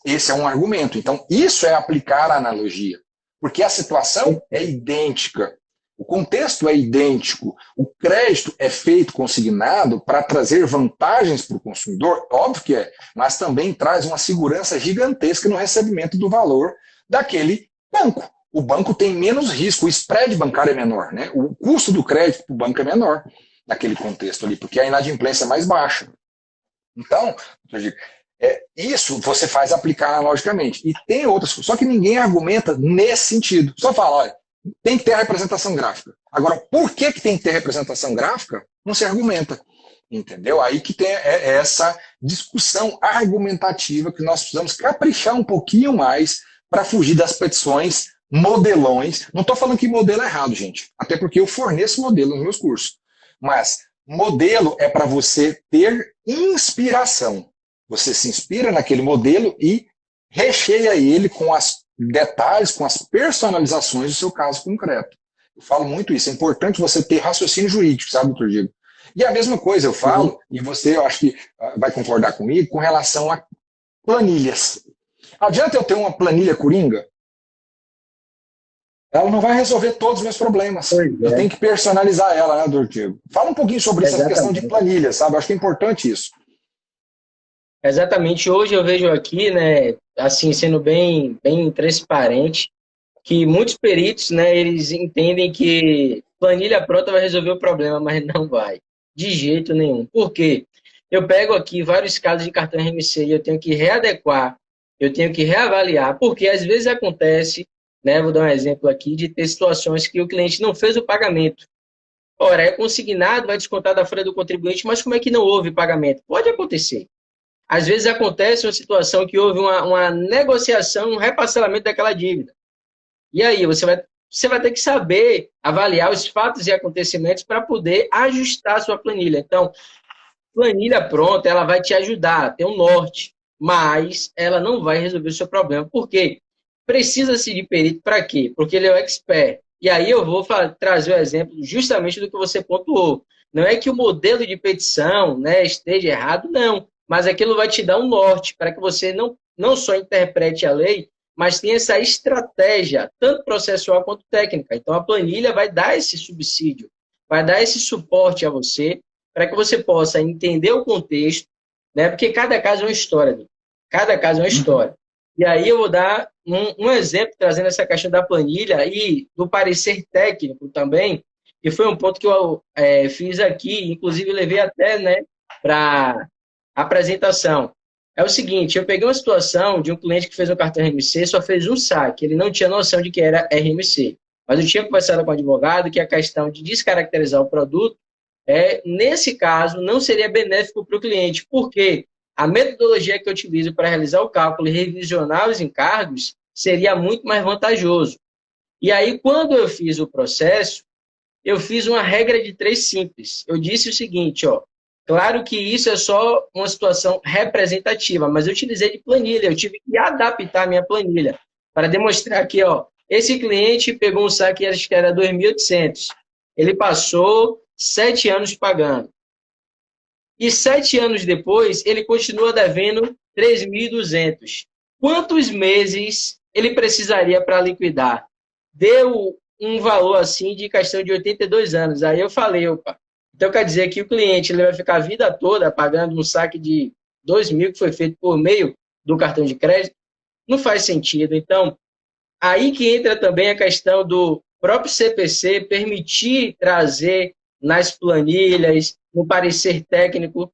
Esse é um argumento. Então, isso é aplicar a analogia, porque a situação é idêntica, o contexto é idêntico, o crédito é feito consignado para trazer vantagens para o consumidor, óbvio que é, mas também traz uma segurança gigantesca no recebimento do valor daquele banco. O banco tem menos risco, o spread bancário é menor, né? O custo do crédito para o banco é menor naquele contexto ali, porque a inadimplência é mais baixa. Então, isso você faz aplicar analogicamente. E tem outras coisas, só que ninguém argumenta nesse sentido. Só fala, olha, tem que ter a representação gráfica. Agora, por que tem que ter representação gráfica? Não se argumenta. Entendeu? Aí que tem essa discussão argumentativa que nós precisamos caprichar um pouquinho mais para fugir das petições modelões. Não estou falando que modelo é errado, gente. Até porque eu forneço modelo nos meus cursos. Mas modelo é para você ter inspiração. Você se inspira naquele modelo e recheia ele com os detalhes, com as personalizações do seu caso concreto. Eu falo muito isso. É importante você ter raciocínio jurídico, sabe, doutor Diego? E a mesma coisa eu falo, e você, eu acho que vai concordar comigo, com relação a planilhas. Adianta eu ter uma planilha coringa? Ela não vai resolver todos os meus problemas. Eu tenho que personalizar ela, né, doutor Diego? Fala um pouquinho sobre essa questão de planilha, sabe? Eu acho que é importante isso. Exatamente. Hoje eu vejo aqui, né, assim, sendo bem transparente, que muitos peritos, né, eles entendem que planilha pronta vai resolver o problema, mas não vai. De jeito nenhum. Por quê? Eu pego aqui vários casos de cartão RMC e eu tenho que readequar, eu tenho que reavaliar, porque às vezes acontece, né, vou dar um exemplo aqui, de ter situações que o cliente não fez o pagamento. Ora, é consignado, vai descontar da folha do contribuinte, mas como é que não houve pagamento? Pode acontecer. Às vezes acontece uma situação que houve uma negociação, um reparcelamento daquela dívida. E aí, você vai ter que saber avaliar os fatos e acontecimentos para poder ajustar a sua planilha. Então, planilha pronta, ela vai te ajudar a ter um norte, mas ela não vai resolver o seu problema. Por quê? Precisa-se de perito para quê? Porque ele é o expert. E aí eu vou trazer o exemplo justamente do que você pontuou. Não é que o modelo de petição, né, esteja errado, não. Mas aquilo vai te dar um norte para que você não só interprete a lei, mas tenha essa estratégia, tanto processual quanto técnica. Então, a planilha vai dar esse subsídio, vai dar esse suporte a você, para que você possa entender o contexto, né? Porque cada caso é uma história, amigo. Cada caso é uma história. E aí eu vou dar um exemplo, trazendo essa questão da planilha e do parecer técnico também, que foi um ponto que eu fiz aqui, inclusive levei até, né, para apresentação. É o seguinte, eu peguei uma situação de um cliente que fez um cartão RMC, só fez um saque, ele não tinha noção de que era RMC. Mas eu tinha conversado com o advogado que a questão de descaracterizar o produto, nesse caso, não seria benéfico para o cliente, porque a metodologia que eu utilizo para realizar o cálculo e revisionar os encargos seria muito mais vantajoso. E aí, quando eu fiz o processo, eu fiz uma regra de 3 simples. Eu disse o seguinte, claro que isso é só uma situação representativa, mas eu utilizei de planilha, eu tive que adaptar a minha planilha para demonstrar que, esse cliente pegou um saque, acho que era 2.800. Ele passou 7 anos pagando. E 7 anos depois, ele continua devendo 3.200. Quantos meses ele precisaria para liquidar? Deu um valor assim de questão de 82 anos. Aí eu falei, opa, então quer dizer que o cliente ele vai ficar a vida toda pagando um saque de 2.000 que foi feito por meio do cartão de crédito? Não faz sentido. Então, aí que entra também a questão do próprio CPC permitir trazer nas planilhas, no parecer técnico,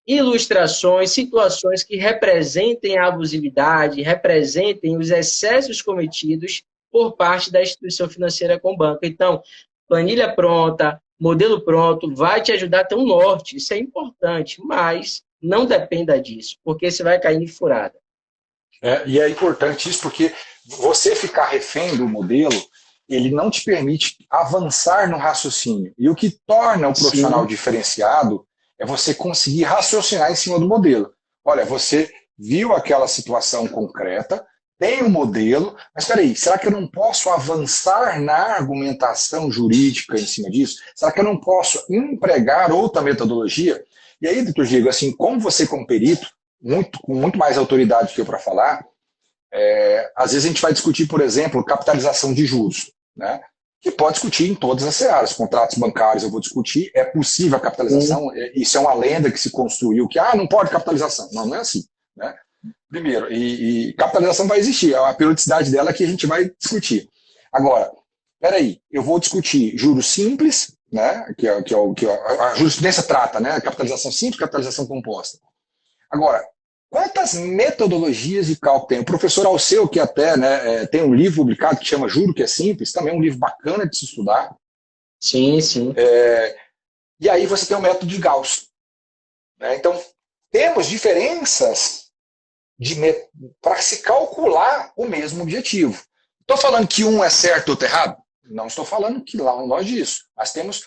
ilustrações, situações que representem a abusividade, representem os excessos cometidos por parte da instituição financeira com o banco. Então, planilha pronta, modelo pronto, vai te ajudar a ter um norte, isso é importante, mas não dependa disso, porque você vai cair em furada. E é importante isso porque você ficar refém do modelo, ele não te permite avançar no raciocínio. E o que torna o profissional Sim. diferenciado é você conseguir raciocinar em cima do modelo. Olha, você viu aquela situação concreta, tem um modelo, mas espera aí, será que eu não posso avançar na argumentação jurídica em cima disso? Será que eu não posso empregar outra metodologia? E aí, doutor Diego, assim, como você como perito, com muito mais autoridade que eu para falar, às vezes a gente vai discutir, por exemplo, capitalização de juros, né? Que pode discutir em todas as searas. Contratos bancários eu vou discutir, é possível a capitalização, isso é uma lenda que se construiu, que não pode capitalização. Não, não é assim, né? Primeiro, e capitalização vai existir, a periodicidade dela que a gente vai discutir. Agora, peraí, eu vou discutir juros simples, né? Que a jurisprudência trata, né? Capitalização simples, capitalização composta. Agora, quantas metodologias de cálculo tem? O professor Alceu, que até tem um livro publicado que chama Juro que é Simples, também é um livro bacana de se estudar. Sim, sim. E aí você tem o método de Gauss. Né? Então, temos diferenças para se calcular o mesmo objetivo. Estou falando que um é certo ou outro errado? Não estou falando que lá não longe disso. Mas temos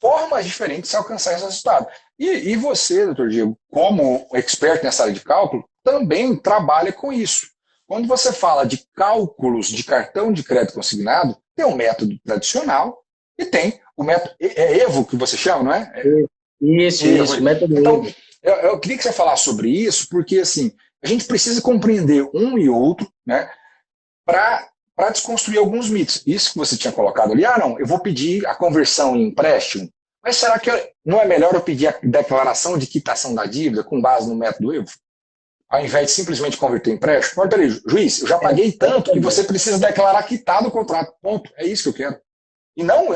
formas diferentes de se alcançar esse resultado. E você, doutor Diego, como expert nessa área de cálculo, também trabalha com isso. Quando você fala de cálculos de cartão de crédito consignado, tem um método tradicional e tem o método EVO, que você chama, não é? Isso, método então, EVO. Eu queria que você falasse sobre isso, porque assim, a gente precisa compreender um e outro, né, para desconstruir alguns mitos. Isso que você tinha colocado ali, não, eu vou pedir a conversão em empréstimo, mas será que não é melhor eu pedir a declaração de quitação da dívida com base no método EVO? Ao invés de simplesmente converter em empréstimo? Mas peraí, juiz, eu já paguei tanto que você precisa declarar quitado o contrato. Ponto. É isso que eu quero. E não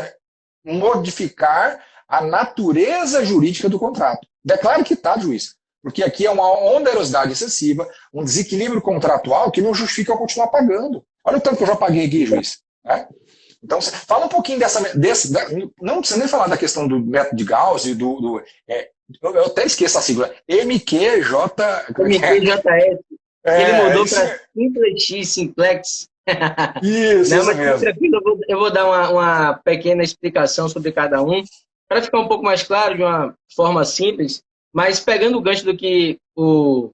modificar a natureza jurídica do contrato. Declare quitado, juiz. Porque aqui é uma onerosidade excessiva, um desequilíbrio contratual que não justifica eu continuar pagando. Olha o tanto que eu já paguei aqui, juiz. Né? Então, fala um pouquinho não precisa nem falar da questão do método de Gauss e eu até esqueço a sigla, MQJ... MQJS. Ele mudou para Simplex. Isso, não, isso mas mesmo. Eu vou dar uma pequena explicação sobre cada um, para ficar um pouco mais claro, de uma forma simples, mas pegando o gancho do que o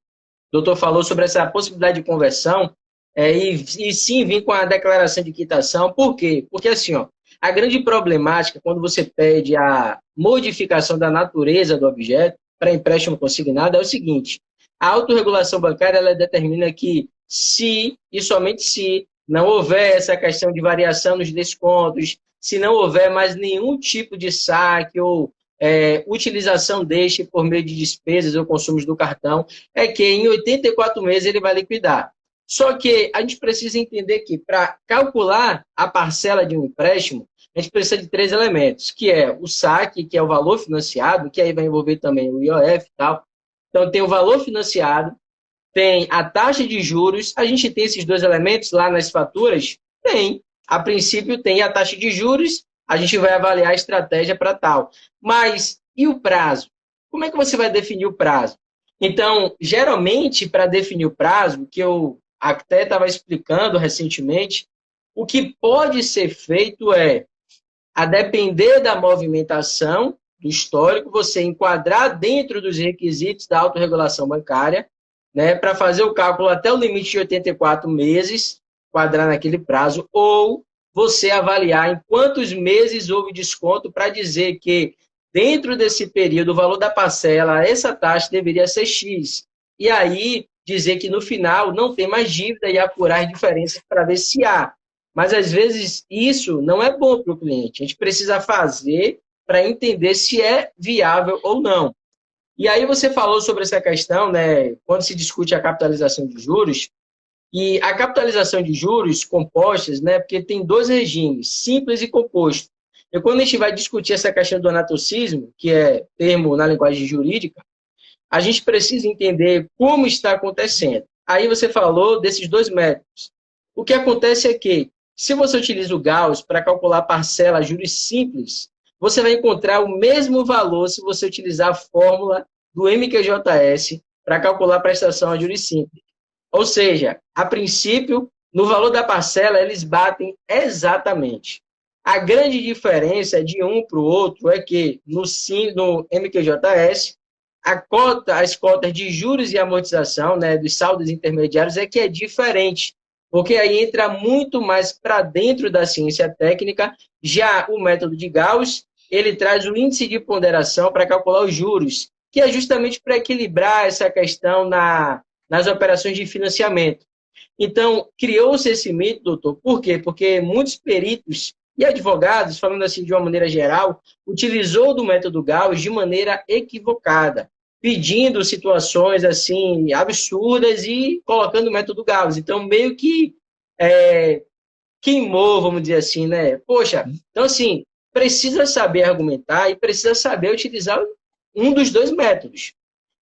doutor falou sobre essa possibilidade de conversão, e sim vir com a declaração de quitação. Por quê? Porque assim, a grande problemática quando você pede a modificação da natureza do objeto para empréstimo consignado é o seguinte: a autorregulação bancária ela determina que se e somente se não houver essa questão de variação nos descontos, se não houver mais nenhum tipo de saque ou utilização deste por meio de despesas ou consumos do cartão, é que em 84 meses ele vai liquidar. Só que a gente precisa entender que para calcular a parcela de um empréstimo, a gente precisa de 3 elementos, que é o saque, que é o valor financiado, que aí vai envolver também o IOF e tal. Então tem o valor financiado, tem a taxa de juros. A gente tem esses 2 elementos lá nas faturas? Tem. A princípio tem a taxa de juros, a gente vai avaliar a estratégia para tal. Mas e o prazo? Como é que você vai definir o prazo? Então, geralmente, para definir o prazo, que eu até estava explicando recentemente, o que pode ser feito a depender da movimentação do histórico, você enquadrar dentro dos requisitos da autorregulação bancária, né, para fazer o cálculo até o limite de 84 meses, quadrar naquele prazo, ou você avaliar em quantos meses houve desconto para dizer que dentro desse período o valor da parcela, essa taxa deveria ser X. E aí dizer que no final não tem mais dívida e apurar as diferenças para ver se há. Mas às vezes isso não é bom para o cliente. A gente precisa fazer para entender se é viável ou não. E aí você falou sobre essa questão, né, quando se discute a capitalização de juros, e a capitalização de juros compostas, né, porque tem 2 regimes, simples e composto. E quando a gente vai discutir essa questão do anatocismo, que é termo na linguagem jurídica, a gente precisa entender como está acontecendo. Aí você falou desses 2 métodos. O que acontece é que, se você utiliza o Gauss para calcular a parcela juros simples, você vai encontrar o mesmo valor se você utilizar a fórmula do MQJS para calcular a prestação a juros simples. Ou seja, a princípio, no valor da parcela, eles batem exatamente. A grande diferença de um para o outro é que no MQJS, as cotas de juros e amortização, né, dos saldos intermediários, é que é diferente, porque aí entra muito mais para dentro da ciência técnica. Já o método de Gauss, ele traz o índice de ponderação para calcular os juros, que é justamente para equilibrar essa questão nas operações de financiamento. Então, criou-se esse mito, doutor. Por quê? Porque muitos peritos e advogados, falando assim de uma maneira geral, utilizou do método Gauss de maneira equivocada, pedindo situações assim absurdas e colocando o método Gauss. Então, meio que queimou, vamos dizer assim, né? Poxa, então assim, precisa saber argumentar e precisa saber utilizar um dos dois métodos.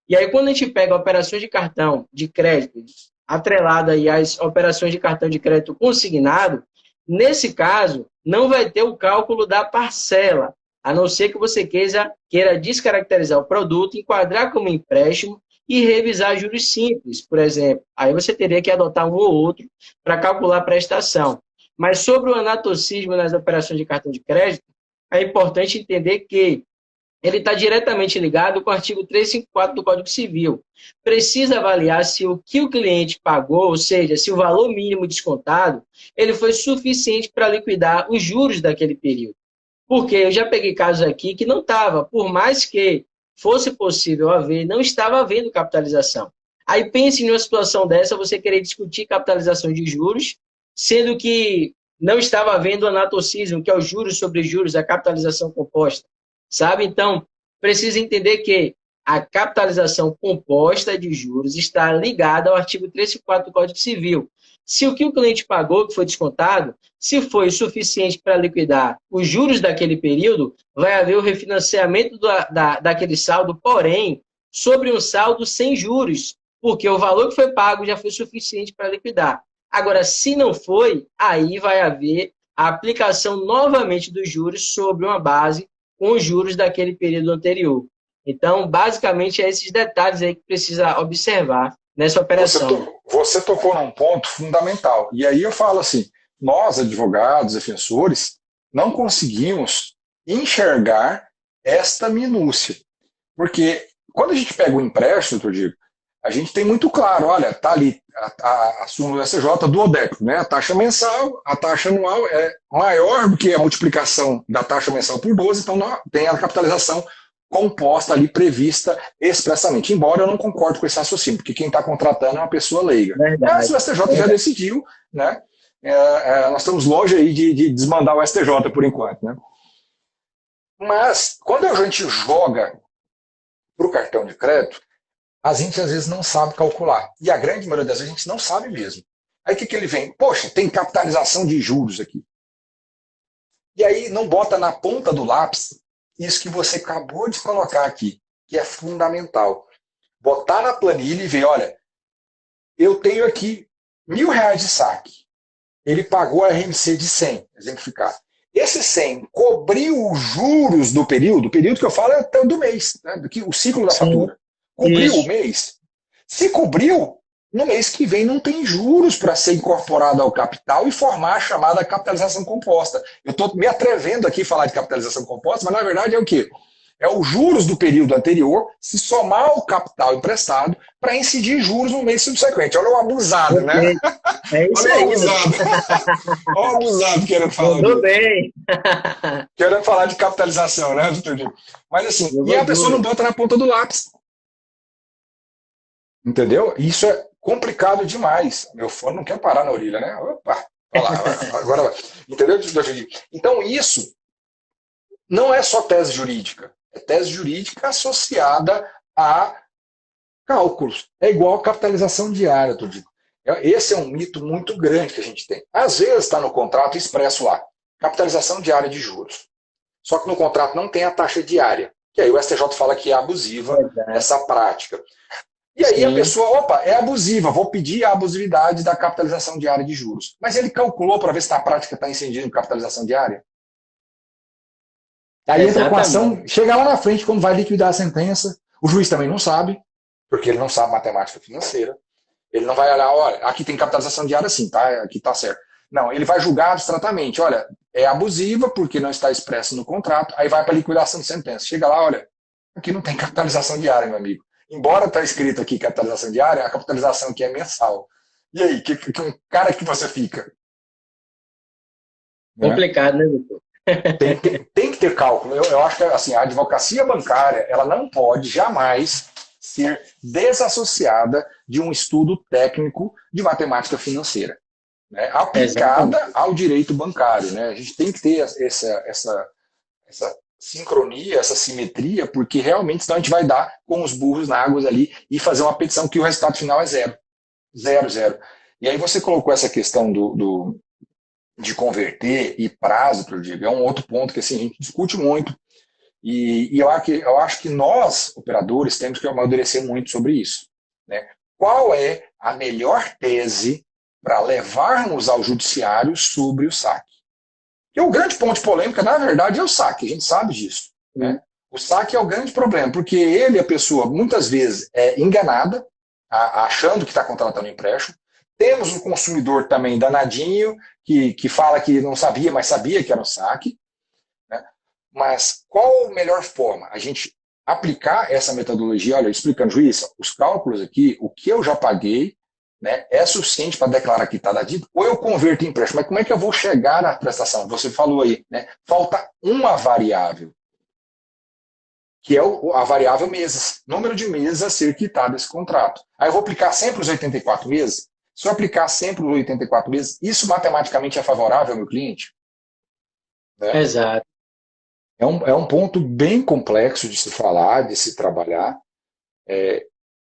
E aí, quando a gente pega operações de cartão de crédito atrelada aí às operações de cartão de crédito consignado, nesse caso, não vai ter o cálculo da parcela, a não ser que você queira descaracterizar o produto, enquadrar como empréstimo e revisar juros simples, por exemplo. Aí você teria que adotar um ou outro para calcular a prestação. Mas sobre o anatocismo nas operações de cartão de crédito, é importante entender que ele está diretamente ligado com o artigo 354 do Código Civil. Precisa avaliar se o que o cliente pagou, ou seja, se o valor mínimo descontado, ele foi suficiente para liquidar os juros daquele período. Porque eu já peguei casos aqui que não estava, por mais que fosse possível haver, não estava havendo capitalização. Aí pense em uma situação dessa, você querer discutir capitalização de juros, sendo que não estava havendo anatocismo, que é os juros sobre juros, a capitalização composta. Sabe? Então, precisa entender que a capitalização composta de juros está ligada ao artigo 354 do Código Civil. Se o que o cliente pagou, que foi descontado, se foi suficiente para liquidar os juros daquele período, vai haver o refinanciamento daquele saldo, porém, sobre um saldo sem juros, porque o valor que foi pago já foi suficiente para liquidar. Agora, se não foi, aí vai haver a aplicação novamente dos juros sobre uma base com os juros daquele período anterior. Então, basicamente, é esses detalhes aí que precisa observar nessa operação. Você tocou num ponto fundamental. E aí eu falo assim, nós, advogados, defensores, não conseguimos enxergar esta minúcia. Porque quando a gente pega o empréstimo, doutor Diego, a gente tem muito claro, olha, está ali a súmula do STJ do ODEC, né? A taxa mensal, a taxa anual é maior do que a multiplicação da taxa mensal por 12, então tem a capitalização composta ali, prevista expressamente. Embora eu não concorde com esse raciocínio, porque quem está contratando é uma pessoa leiga. Mas o STJ já decidiu, né? Nós estamos longe aí de desmandar o STJ por enquanto, né? Mas, quando a gente joga para o cartão de crédito, a gente às vezes não sabe calcular. E a grande maioria das vezes a gente não sabe mesmo. Aí o que ele vem? Poxa, tem capitalização de juros aqui. E aí não bota na ponta do lápis isso que você acabou de colocar aqui, que é fundamental. Botar na planilha e ver, olha, eu tenho aqui R$1.000 de saque. Ele pagou a RMC de 100, exemplificar. Esse 100 cobriu os juros do período, o período que eu falo é do mês, né, o ciclo da fatura. Cobriu o mês? Se cobriu, no mês que vem não tem juros para ser incorporado ao capital e formar a chamada capitalização composta. Eu estou me atrevendo aqui a falar de capitalização composta, mas na verdade é o quê? É os juros do período anterior se somar ao capital emprestado para incidir juros no mês subsequente. Olha o abusado, né? É isso Olha aí. o abusado. Olha o abusado querendo falar. Tudo bem. Querendo falar de capitalização, né, doutor Diego? Mas assim, e a pessoa não bota na ponta do lápis. Entendeu? Isso é complicado demais. Meu fone não quer parar na orelha, né? Opa, agora vai. Entendeu? Então, isso não é só tese jurídica. É tese jurídica associada a cálculos. É igual a capitalização diária, tu digo. Esse é um mito muito grande que a gente tem. Às vezes está no contrato expresso lá, capitalização diária de juros. Só que no contrato não tem a taxa diária. E aí o STJ fala que é abusiva essa prática. E aí a pessoa, opa, é abusiva, vou pedir a abusividade da capitalização diária de juros. Mas ele calculou para ver se na prática está incidindo capitalização diária? Aí entra com a ação, chega lá na frente, quando vai liquidar a sentença, O juiz também não sabe, porque ele não sabe matemática financeira. Ele não vai olhar, olha, aqui tem capitalização diária sim, tá? Aqui tá certo. Não, ele vai julgar abstratamente, olha, é abusiva porque não está expresso no contrato, aí vai para liquidação de sentença. Chega lá, olha, aqui não tem capitalização diária, meu amigo. Embora está escrito aqui capitalização diária, a capitalização aqui é mensal. E aí, que cara que você fica? Complicado, né, doutor? Tem que ter cálculo. Eu acho que assim, a advocacia bancária ela não pode jamais ser desassociada de um estudo técnico de matemática financeira, né, aplicada ao direito bancário. Né? A gente tem que ter essa sincronia, essa simetria, porque realmente senão a gente vai dar com os burros na água ali e fazer uma petição que o resultado final é zero. Zero, zero. E aí você colocou essa questão de converter e prazo, Diego, é um outro ponto que assim, a gente discute muito. E eu acho que nós, operadores, temos que amadurecer muito sobre isso. Né? Qual é a melhor tese para levarmos ao judiciário sobre o saque? Porque o grande ponto de polêmica, na verdade, é o saque, a gente sabe disso. Né? O saque é o grande problema, porque a pessoa, muitas vezes é enganada, achando que está contratando empréstimo. Temos um consumidor também danadinho, que fala que não sabia, mas sabia que era um saque. Né? Mas qual a melhor forma? A gente aplicar essa metodologia, olha, explicando, juiz, os cálculos aqui, o que eu já paguei, né, é suficiente para declarar que está da dívida, ou eu converto em empréstimo, mas como é que eu vou chegar à prestação? Você falou aí, né, falta uma variável, que é a variável meses, número de meses a ser quitado esse contrato. Aí eu vou aplicar sempre os 84 meses? Se eu aplicar sempre os 84 meses, isso matematicamente é favorável ao meu cliente? Né? Exato. É um ponto bem complexo de se falar, de se trabalhar.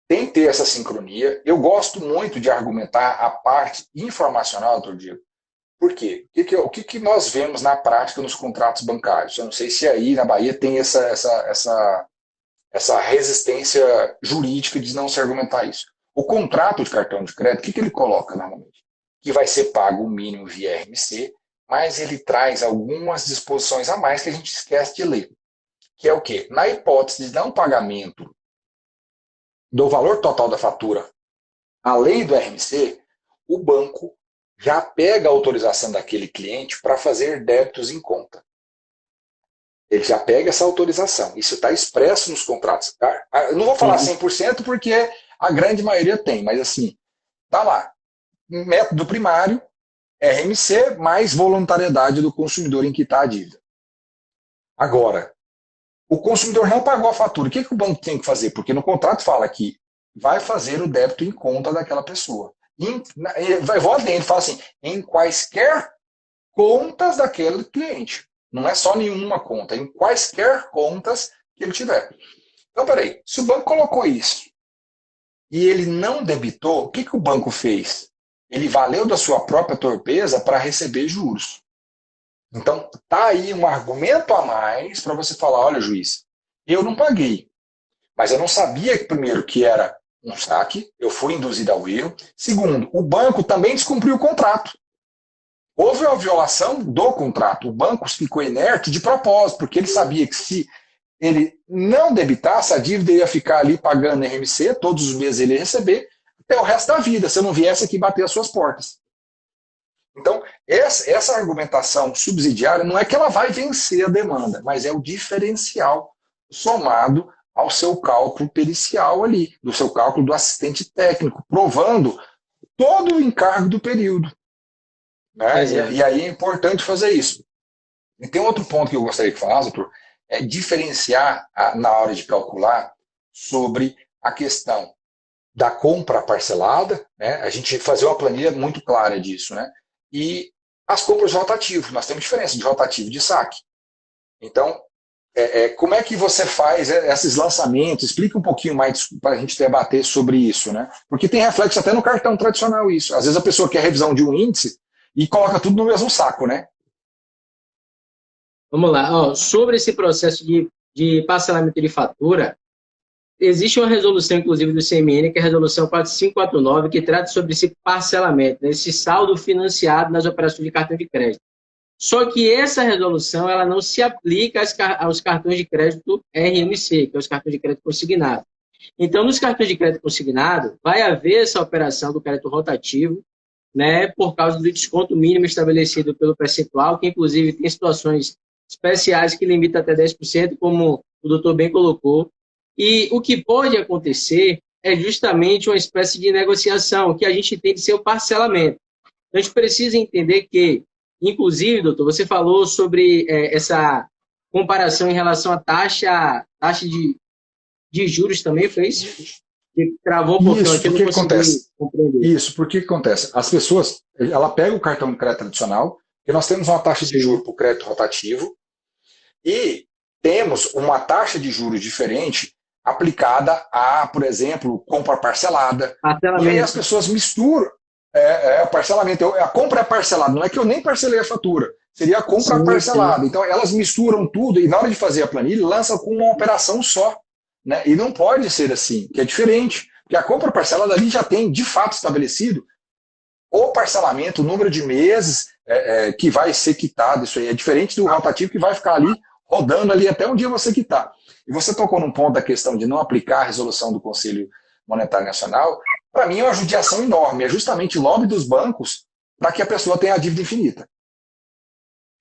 Tem que ter essa sincronia. Eu gosto muito de argumentar a parte informacional, doutor Diego. Por quê? O que nós vemos na prática nos contratos bancários? Eu não sei se aí na Bahia tem essa resistência jurídica de não se argumentar isso. O contrato de cartão de crédito, o que ele coloca normalmente? Que vai ser pago o mínimo via RMC, mas ele traz algumas disposições a mais que a gente esquece de ler. Que é o quê? Na hipótese de não pagamento do valor total da fatura, além do RMC, o banco já pega a autorização daquele cliente para fazer débitos em conta. Ele já pega essa autorização. Isso está expresso nos contratos. Eu não vou falar 100% porque a grande maioria tem, mas assim, está lá. Método primário, RMC mais voluntariedade do consumidor em quitar a dívida. Agora, o consumidor não pagou a fatura. O que o banco tem que fazer? Porque no contrato fala que vai fazer o débito em conta daquela pessoa. Vou adentro, fala assim, em quaisquer contas daquele cliente. Não é só nenhuma conta, em quaisquer contas que ele tiver. Então, peraí, se o banco colocou isso e ele não debitou, o que o banco fez? Ele valeu da sua própria torpeza para receber juros. Então, tá aí um argumento a mais para você falar, olha, juiz, eu não paguei, mas eu não sabia, primeiro, que era um saque, eu fui induzido ao erro. Segundo, o banco também descumpriu o contrato. Houve uma violação do contrato. O banco ficou inerte de propósito, porque ele sabia que se ele não debitasse, a dívida ia ficar ali pagando RMC, todos os meses ele ia receber, até o resto da vida, se eu não viesse aqui bater as suas portas. Então, essa argumentação subsidiária não é que ela vai vencer a demanda, mas é o diferencial somado ao seu cálculo pericial ali, do seu cálculo do assistente técnico, provando todo o encargo do período. Né? E aí é importante fazer isso. E tem outro ponto que eu gostaria de falar, doutor, é diferenciar na hora de calcular sobre a questão da compra parcelada, né? A gente fazer uma planilha muito clara disso, né? E as compras de rotativo. Nós temos diferença de rotativo e de saque. Então, como é que você faz esses lançamentos? Explica um pouquinho mais para a gente debater sobre isso, né? Porque tem reflexo até no cartão tradicional isso. Às vezes a pessoa quer revisão de um índice e coloca tudo no mesmo saco, né? Vamos lá. Sobre esse processo de parcelamento de fatura, existe uma resolução, inclusive, do CMN, que é a resolução 4549, que trata sobre esse parcelamento, né, esse saldo financiado nas operações de cartão de crédito. Só que essa resolução ela não se aplica aos cartões de crédito RMC, que é os cartões de crédito consignado. Então, nos cartões de crédito consignado, vai haver essa operação do crédito rotativo, né, por causa do desconto mínimo estabelecido pelo percentual, que inclusive tem situações especiais que limita até 10%, como o doutor bem colocou. E o que pode acontecer é justamente uma espécie de negociação, que a gente tem de ser o parcelamento. Então, a gente precisa entender que, inclusive, doutor, você falou sobre essa comparação em relação à taxa de juros também, foi isso? Que travou um pouquinho Isso, aqui, eu porque não consegui acontece. compreender. Isso, porque acontece? As pessoas, ela pega o cartão de crédito tradicional, e nós temos uma taxa de juros para o crédito rotativo, e temos uma taxa de juros diferente aplicada a, por exemplo, compra parcelada. E aí as pessoas misturam o parcelamento. A compra é parcelada, não é que eu nem parcelei a fatura, seria a compra parcelada. Então elas misturam tudo e na hora de fazer a planilha, lançam com uma operação só. Né? E não pode ser assim, que é diferente. Porque a compra parcelada ali já tem, de fato, estabelecido o parcelamento, o número de meses que vai ser quitado. Isso aí é diferente do rotativo que vai ficar ali rodando ali até um dia você quitar. E você tocou num ponto da questão de não aplicar a resolução do Conselho Monetário Nacional. Para mim é uma judiação enorme. É justamente o lobby dos bancos para que a pessoa tenha a dívida infinita.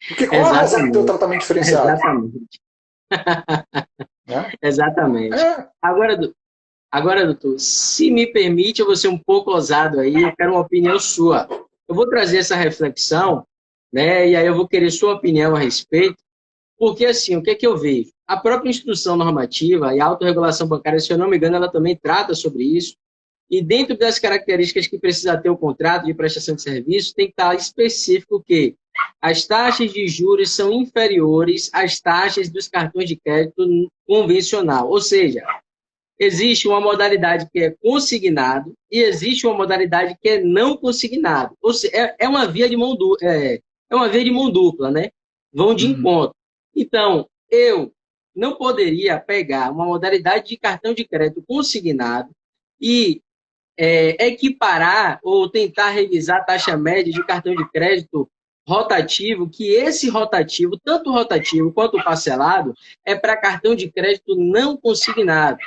Porque qual a razão de ter o tratamento diferenciado? Exatamente. Né? Exatamente. Agora, doutor, se me permite, eu vou ser um pouco ousado aí, eu quero uma opinião sua. Eu vou trazer essa reflexão, né, e aí eu vou querer sua opinião a respeito, porque, assim, o que é que eu vejo? A própria instrução normativa e a autorregulação bancária, se eu não me engano, ela também trata sobre isso, e dentro das características que precisa ter o contrato de prestação de serviço, tem que estar específico que as taxas de juros são inferiores às taxas dos cartões de crédito convencional, ou seja, existe uma modalidade que é consignado e existe uma modalidade que é não consignado. Ou seja, é uma via de mão dupla, uma via de mão dupla, né? Vão de encontro. Então, eu não poderia pegar uma modalidade de cartão de crédito consignado e equiparar ou tentar revisar a taxa média de cartão de crédito rotativo, que esse rotativo, tanto o rotativo quanto o parcelado, é para cartão de crédito não consignado.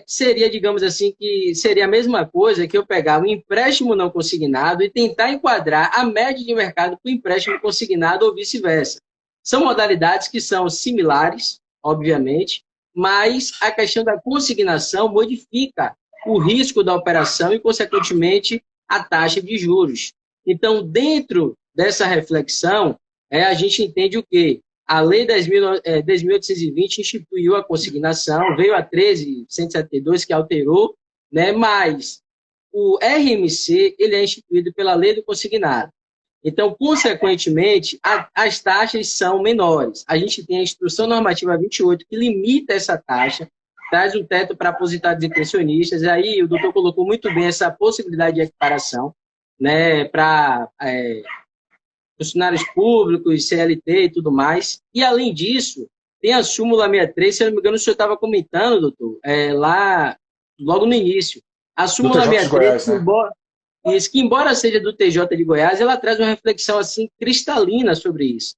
Seria, digamos assim, que seria a mesma coisa que eu pegar um empréstimo não consignado e tentar enquadrar a média de mercado com o empréstimo consignado ou vice-versa. São modalidades que são similares, obviamente, mas a questão da consignação modifica o risco da operação e, consequentemente, a taxa de juros. Então, dentro dessa reflexão, a gente entende o quê? A Lei 10.820 instituiu a consignação, veio a 13.172, que alterou, né? Mas o RMC ele é instituído pela Lei do Consignado. Então, consequentemente, as taxas são menores. A gente tem a Instrução Normativa 28, que limita essa taxa, traz um teto para aposentados e pensionistas. Aí o doutor colocou muito bem essa possibilidade de equiparação, né, para funcionários públicos, CLT e tudo mais. E, além disso, tem a súmula 63, se eu não me engano, o senhor estava comentando, doutor, lá, logo no início. A súmula 63, Goiás, né? Que embora seja do TJ de Goiás, ela traz uma reflexão assim cristalina sobre isso.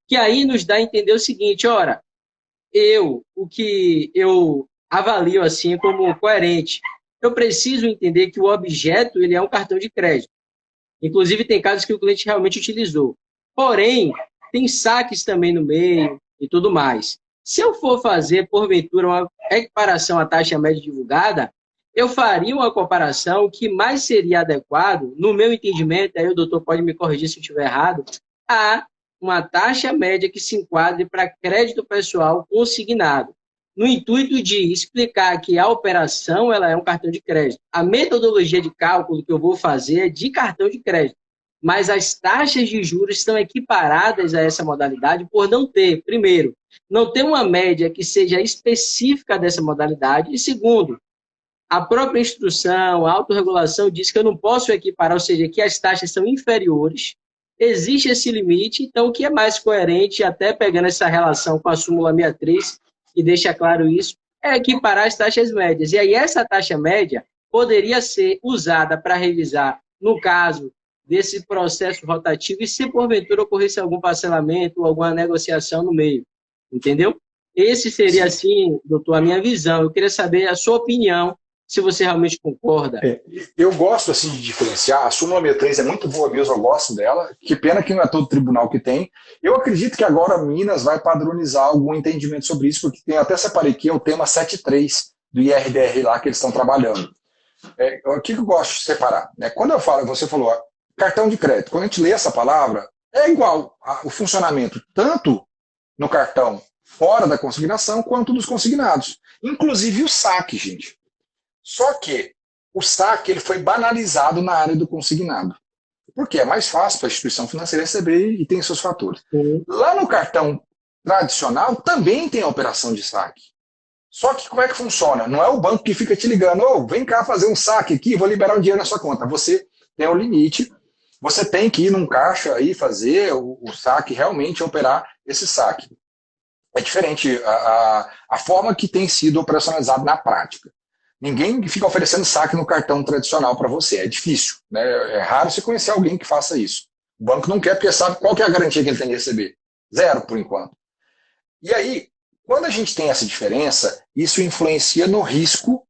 Que aí nos dá a entender o seguinte, ora, o que eu avalio assim como coerente, eu preciso entender que o objeto ele é um cartão de crédito. Inclusive, tem casos que o cliente realmente utilizou. Porém, tem saques também no meio e tudo mais. Se eu for fazer, porventura, uma equiparação à taxa média divulgada, eu faria uma comparação que mais seria adequado, no meu entendimento, aí o doutor pode me corrigir se eu estiver errado, a uma taxa média que se enquadre para crédito pessoal consignado, no intuito de explicar que a operação ela é um cartão de crédito. A metodologia de cálculo que eu vou fazer é de cartão de crédito, mas as taxas de juros estão equiparadas a essa modalidade por não ter, primeiro, não ter uma média que seja específica dessa modalidade, e segundo, a própria instrução, a autorregulação diz que eu não posso equiparar, ou seja, que as taxas são inferiores, existe esse limite, então o que é mais coerente, até pegando essa relação com a súmula 63, que deixa claro isso, é equiparar as taxas médias. E aí essa taxa média poderia ser usada para revisar, no caso desse processo rotativo e se porventura ocorresse algum parcelamento ou alguma negociação no meio, entendeu? Esse seria, assim, doutor, a minha visão. Eu queria saber a sua opinião, se você realmente concorda. Eu gosto assim de diferenciar, a súmula 63 é muito boa mesmo, eu gosto dela, que pena que não é todo tribunal que tem. Eu acredito que agora Minas vai padronizar algum entendimento sobre isso, porque eu até separei aqui, é o tema 73 do IRDR lá que eles estão trabalhando. O que eu gosto de separar? Quando eu falo, você falou, cartão de crédito, quando a gente lê essa palavra, é igual o funcionamento tanto no cartão fora da consignação quanto dos consignados. Inclusive o saque, gente. Só que o saque ele foi banalizado na área do consignado. Porque é mais fácil para a instituição financeira receber e tem seus fatores. Lá no cartão tradicional também tem a operação de saque. Só que como é que funciona? Não é o banco que fica te ligando, vem cá fazer um saque aqui, vou liberar o dinheiro na sua conta. Você tem um limite, você tem que ir num caixa aí fazer o saque, realmente operar esse saque. É diferente a forma que tem sido operacionalizado na prática. Ninguém fica oferecendo saque no cartão tradicional para você, é difícil. Né? É raro você conhecer alguém que faça isso. O banco não quer porque sabe qual que é a garantia que ele tem de receber. 0 por enquanto. E aí, quando a gente tem essa diferença, isso influencia no risco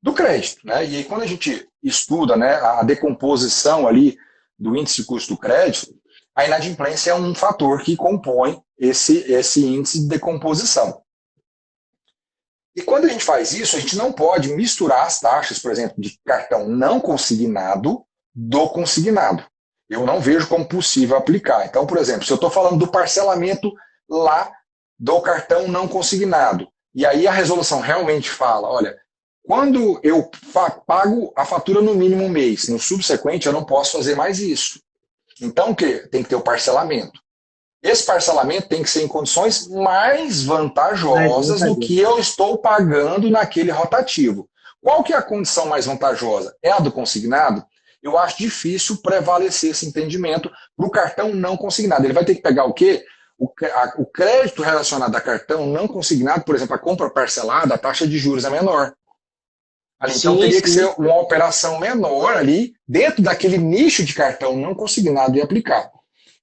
do crédito. Né? E aí, quando a gente estuda, né, a decomposição ali do índice de custo do crédito, a inadimplência é um fator que compõe esse índice de decomposição. E quando a gente faz isso, a gente não pode misturar as taxas, por exemplo, de cartão não consignado do consignado. Eu não vejo como possível aplicar. Então, por exemplo, se eu estou falando do parcelamento lá do cartão não consignado, e aí a resolução realmente fala, olha, quando eu pago a fatura no mínimo um mês, no subsequente eu não posso fazer mais isso. Então, o quê? Tem que ter o parcelamento. Esse parcelamento tem que ser em condições mais vantajosas do que eu estou pagando naquele rotativo. Qual que é a condição mais vantajosa? É a do consignado? Eu acho difícil prevalecer esse entendimento para o cartão não consignado. Ele vai ter que pegar o quê? O crédito relacionado a cartão não consignado, por exemplo, a compra parcelada, a taxa de juros é menor. Então teria que ser uma operação menor ali, dentro daquele nicho de cartão não consignado e aplicar.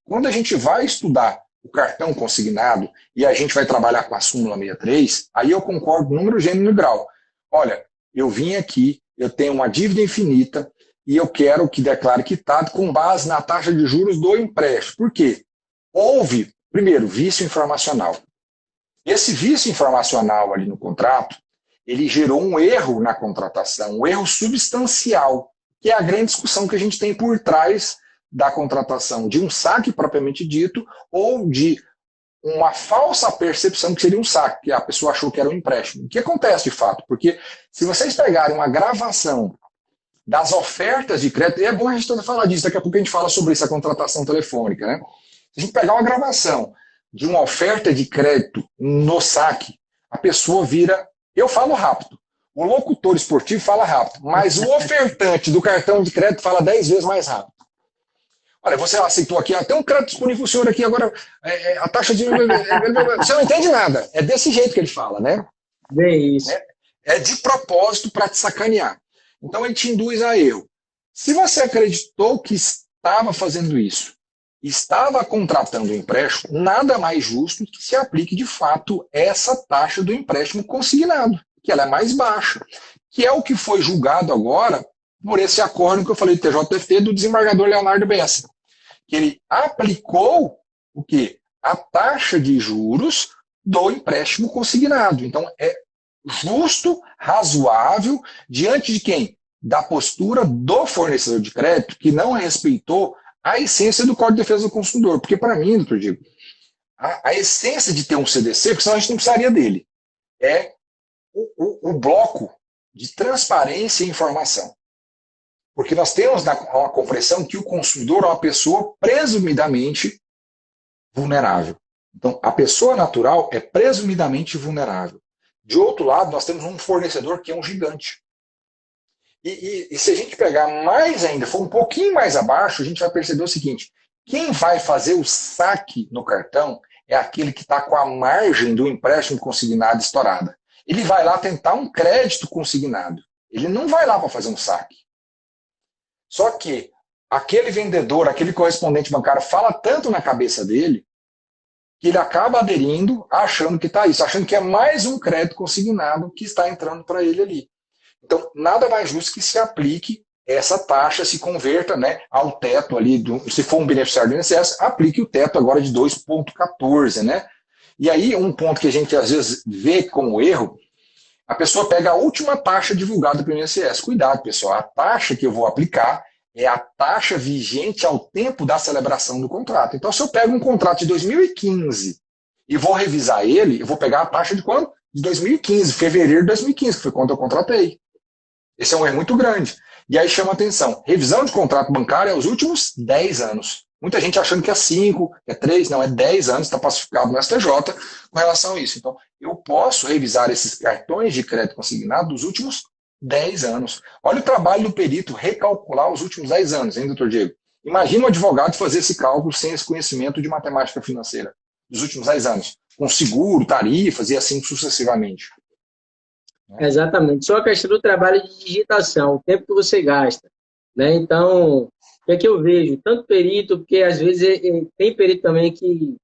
Quando a gente vai estudar o cartão consignado e a gente vai trabalhar com a súmula 63, aí eu concordo número, gênero e grau. Olha, eu vim aqui, eu tenho uma dívida infinita e eu quero que declare quitado com base na taxa de juros do empréstimo. Por quê? Houve, primeiro, vício informacional. Esse vício informacional ali no contrato, ele gerou um erro na contratação, um erro substancial, que é a grande discussão que a gente tem por trás da contratação de um saque propriamente dito ou de uma falsa percepção que seria um saque, que a pessoa achou que era um empréstimo. O que acontece de fato? Porque se vocês pegarem uma gravação das ofertas de crédito, e é bom a gente falar disso, daqui a pouco a gente fala sobre isso, a contratação telefônica, né? Se a gente pegar uma gravação de uma oferta de crédito no saque, a pessoa vira, eu falo rápido, o locutor esportivo fala rápido, mas o ofertante do cartão de crédito fala 10 vezes mais rápido. Olha, você aceitou aqui, tem um crédito disponível para o senhor aqui, agora a taxa de... Você não entende nada. É desse jeito que ele fala, né? Bem isso. É de propósito para te sacanear. Então ele te induz a erro. Se você acreditou que estava fazendo isso, estava contratando um empréstimo, nada mais justo que se aplique de fato essa taxa do empréstimo consignado, que ela é mais baixa, que é o que foi julgado agora por esse acordo que eu falei do TJFT do desembargador Leonardo Bessa, que ele aplicou o quê? A taxa de juros do empréstimo consignado. Então, é justo, razoável, diante de quem? Da postura do fornecedor de crédito, que não respeitou a essência do Código de Defesa do Consumidor. Porque, para mim, doutor Diego, a essência de ter um CDC, porque senão a gente não precisaria dele, é o bloco de transparência e informação. Porque nós temos uma compreensão que o consumidor é uma pessoa presumidamente vulnerável. Então, a pessoa natural é presumidamente vulnerável. De outro lado, nós temos um fornecedor que é um gigante. E se a gente pegar mais ainda, for um pouquinho mais abaixo, a gente vai perceber o seguinte, quem vai fazer o saque no cartão é aquele que está com a margem do empréstimo consignado estourada. Ele vai lá tentar um crédito consignado. Ele não vai lá para fazer um saque. Só que aquele vendedor, aquele correspondente bancário fala tanto na cabeça dele que ele acaba aderindo, achando que está isso, achando que é mais um crédito consignado que está entrando para ele ali. Então, nada mais justo que se aplique essa taxa, se converta, né, ao teto ali, se for um beneficiário do INSS, aplique o teto agora de 2,14, né? E aí, um ponto que a gente às vezes vê como erro, a pessoa pega a última taxa divulgada pelo INSS. Cuidado, pessoal, a taxa que eu vou aplicar é a taxa vigente ao tempo da celebração do contrato. Então, se eu pego um contrato de 2015 e vou revisar ele, eu vou pegar a taxa de quando? De 2015, fevereiro de 2015, que foi quando eu contratei. Esse é um erro muito grande. E aí chama atenção, revisão de contrato bancário é os últimos 10 anos. Muita gente achando que é 5, é 3, não, é 10 anos, está pacificado no STJ com relação a isso. Então, eu posso revisar esses cartões de crédito consignado dos últimos 10 anos. Olha o trabalho do perito recalcular os últimos 10 anos, hein, doutor Diego? Imagina um advogado fazer esse cálculo sem esse conhecimento de matemática financeira dos últimos 10 anos, com seguro, tarifas e assim sucessivamente. Exatamente. Só a questão do trabalho de digitação, o tempo que você gasta, né? Então, o que é que eu vejo? Tanto perito, porque às vezes tem perito também que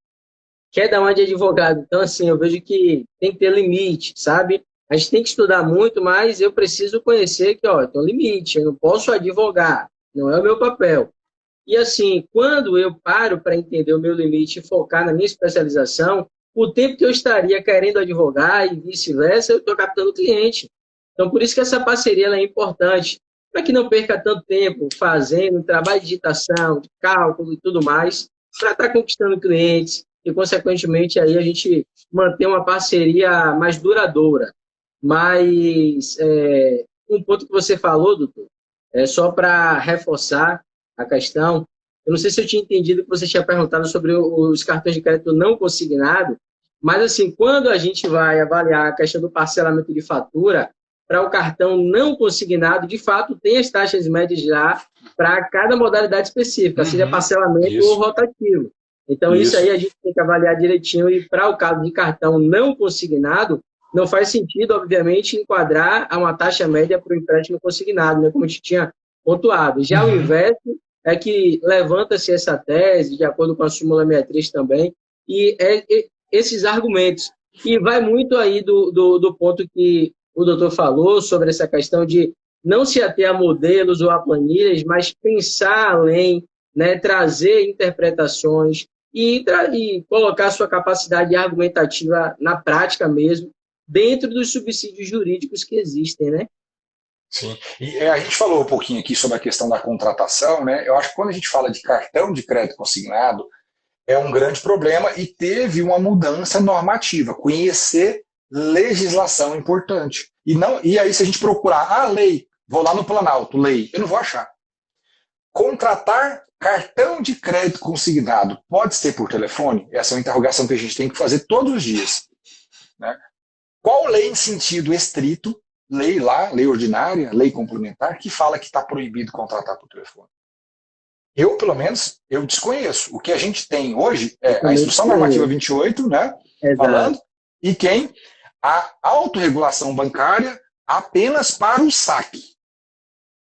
quer dar uma de advogado. Então, assim, eu vejo que tem que ter limite, sabe? A gente tem que estudar muito, mas eu preciso conhecer que, ó, tem um limite, eu não posso advogar, não é o meu papel. E, assim, quando eu paro para entender o meu limite e focar na minha especialização, o tempo que eu estaria querendo advogar e vice-versa, eu estou captando cliente. Então, por isso que essa parceria ela é importante, para que não perca tanto tempo fazendo trabalho de digitação, de cálculo e tudo mais, para estar conquistando clientes e, consequentemente, aí a gente manter uma parceria mais duradoura. Mas, um ponto que você falou, doutor, só para reforçar a questão, eu não sei se eu tinha entendido que você tinha perguntado sobre os cartões de crédito não consignado, mas, assim, quando a gente vai avaliar a questão do parcelamento de fatura, para o cartão não consignado, de fato, tem as taxas médias lá para cada modalidade específica, seja parcelamento ou rotativo. Então, isso aí a gente tem que avaliar direitinho, e para o caso de cartão não consignado, não faz sentido, obviamente, enquadrar a uma taxa média para o empréstimo consignado, né, como a gente tinha pontuado. Já o inverso é que levanta-se essa tese, de acordo com a súmula 63 também, e esses argumentos. E vai muito aí do ponto que o doutor falou sobre essa questão de não se ater a modelos ou a planilhas, mas pensar além, né, trazer interpretações e colocar sua capacidade argumentativa na prática mesmo, dentro dos subsídios jurídicos que existem, né? Sim, e a gente falou um pouquinho aqui sobre a questão da contratação, né? Eu acho que quando a gente fala de cartão de crédito consignado, é um grande problema e teve uma mudança normativa. Conhecer legislação é importante. E aí, se a gente procurar a lei, vou lá no Planalto, lei, eu não vou achar. Contratar cartão de crédito consignado pode ser por telefone? Essa é uma interrogação que a gente tem que fazer todos os dias, né? Qual lei em sentido estrito, lei lá, lei ordinária, lei complementar, que fala que está proibido contratar por telefone? Eu, pelo menos, eu desconheço. O que a gente tem hoje é a Instrução Normativa 28, né, falando, e a autorregulação bancária apenas para o saque.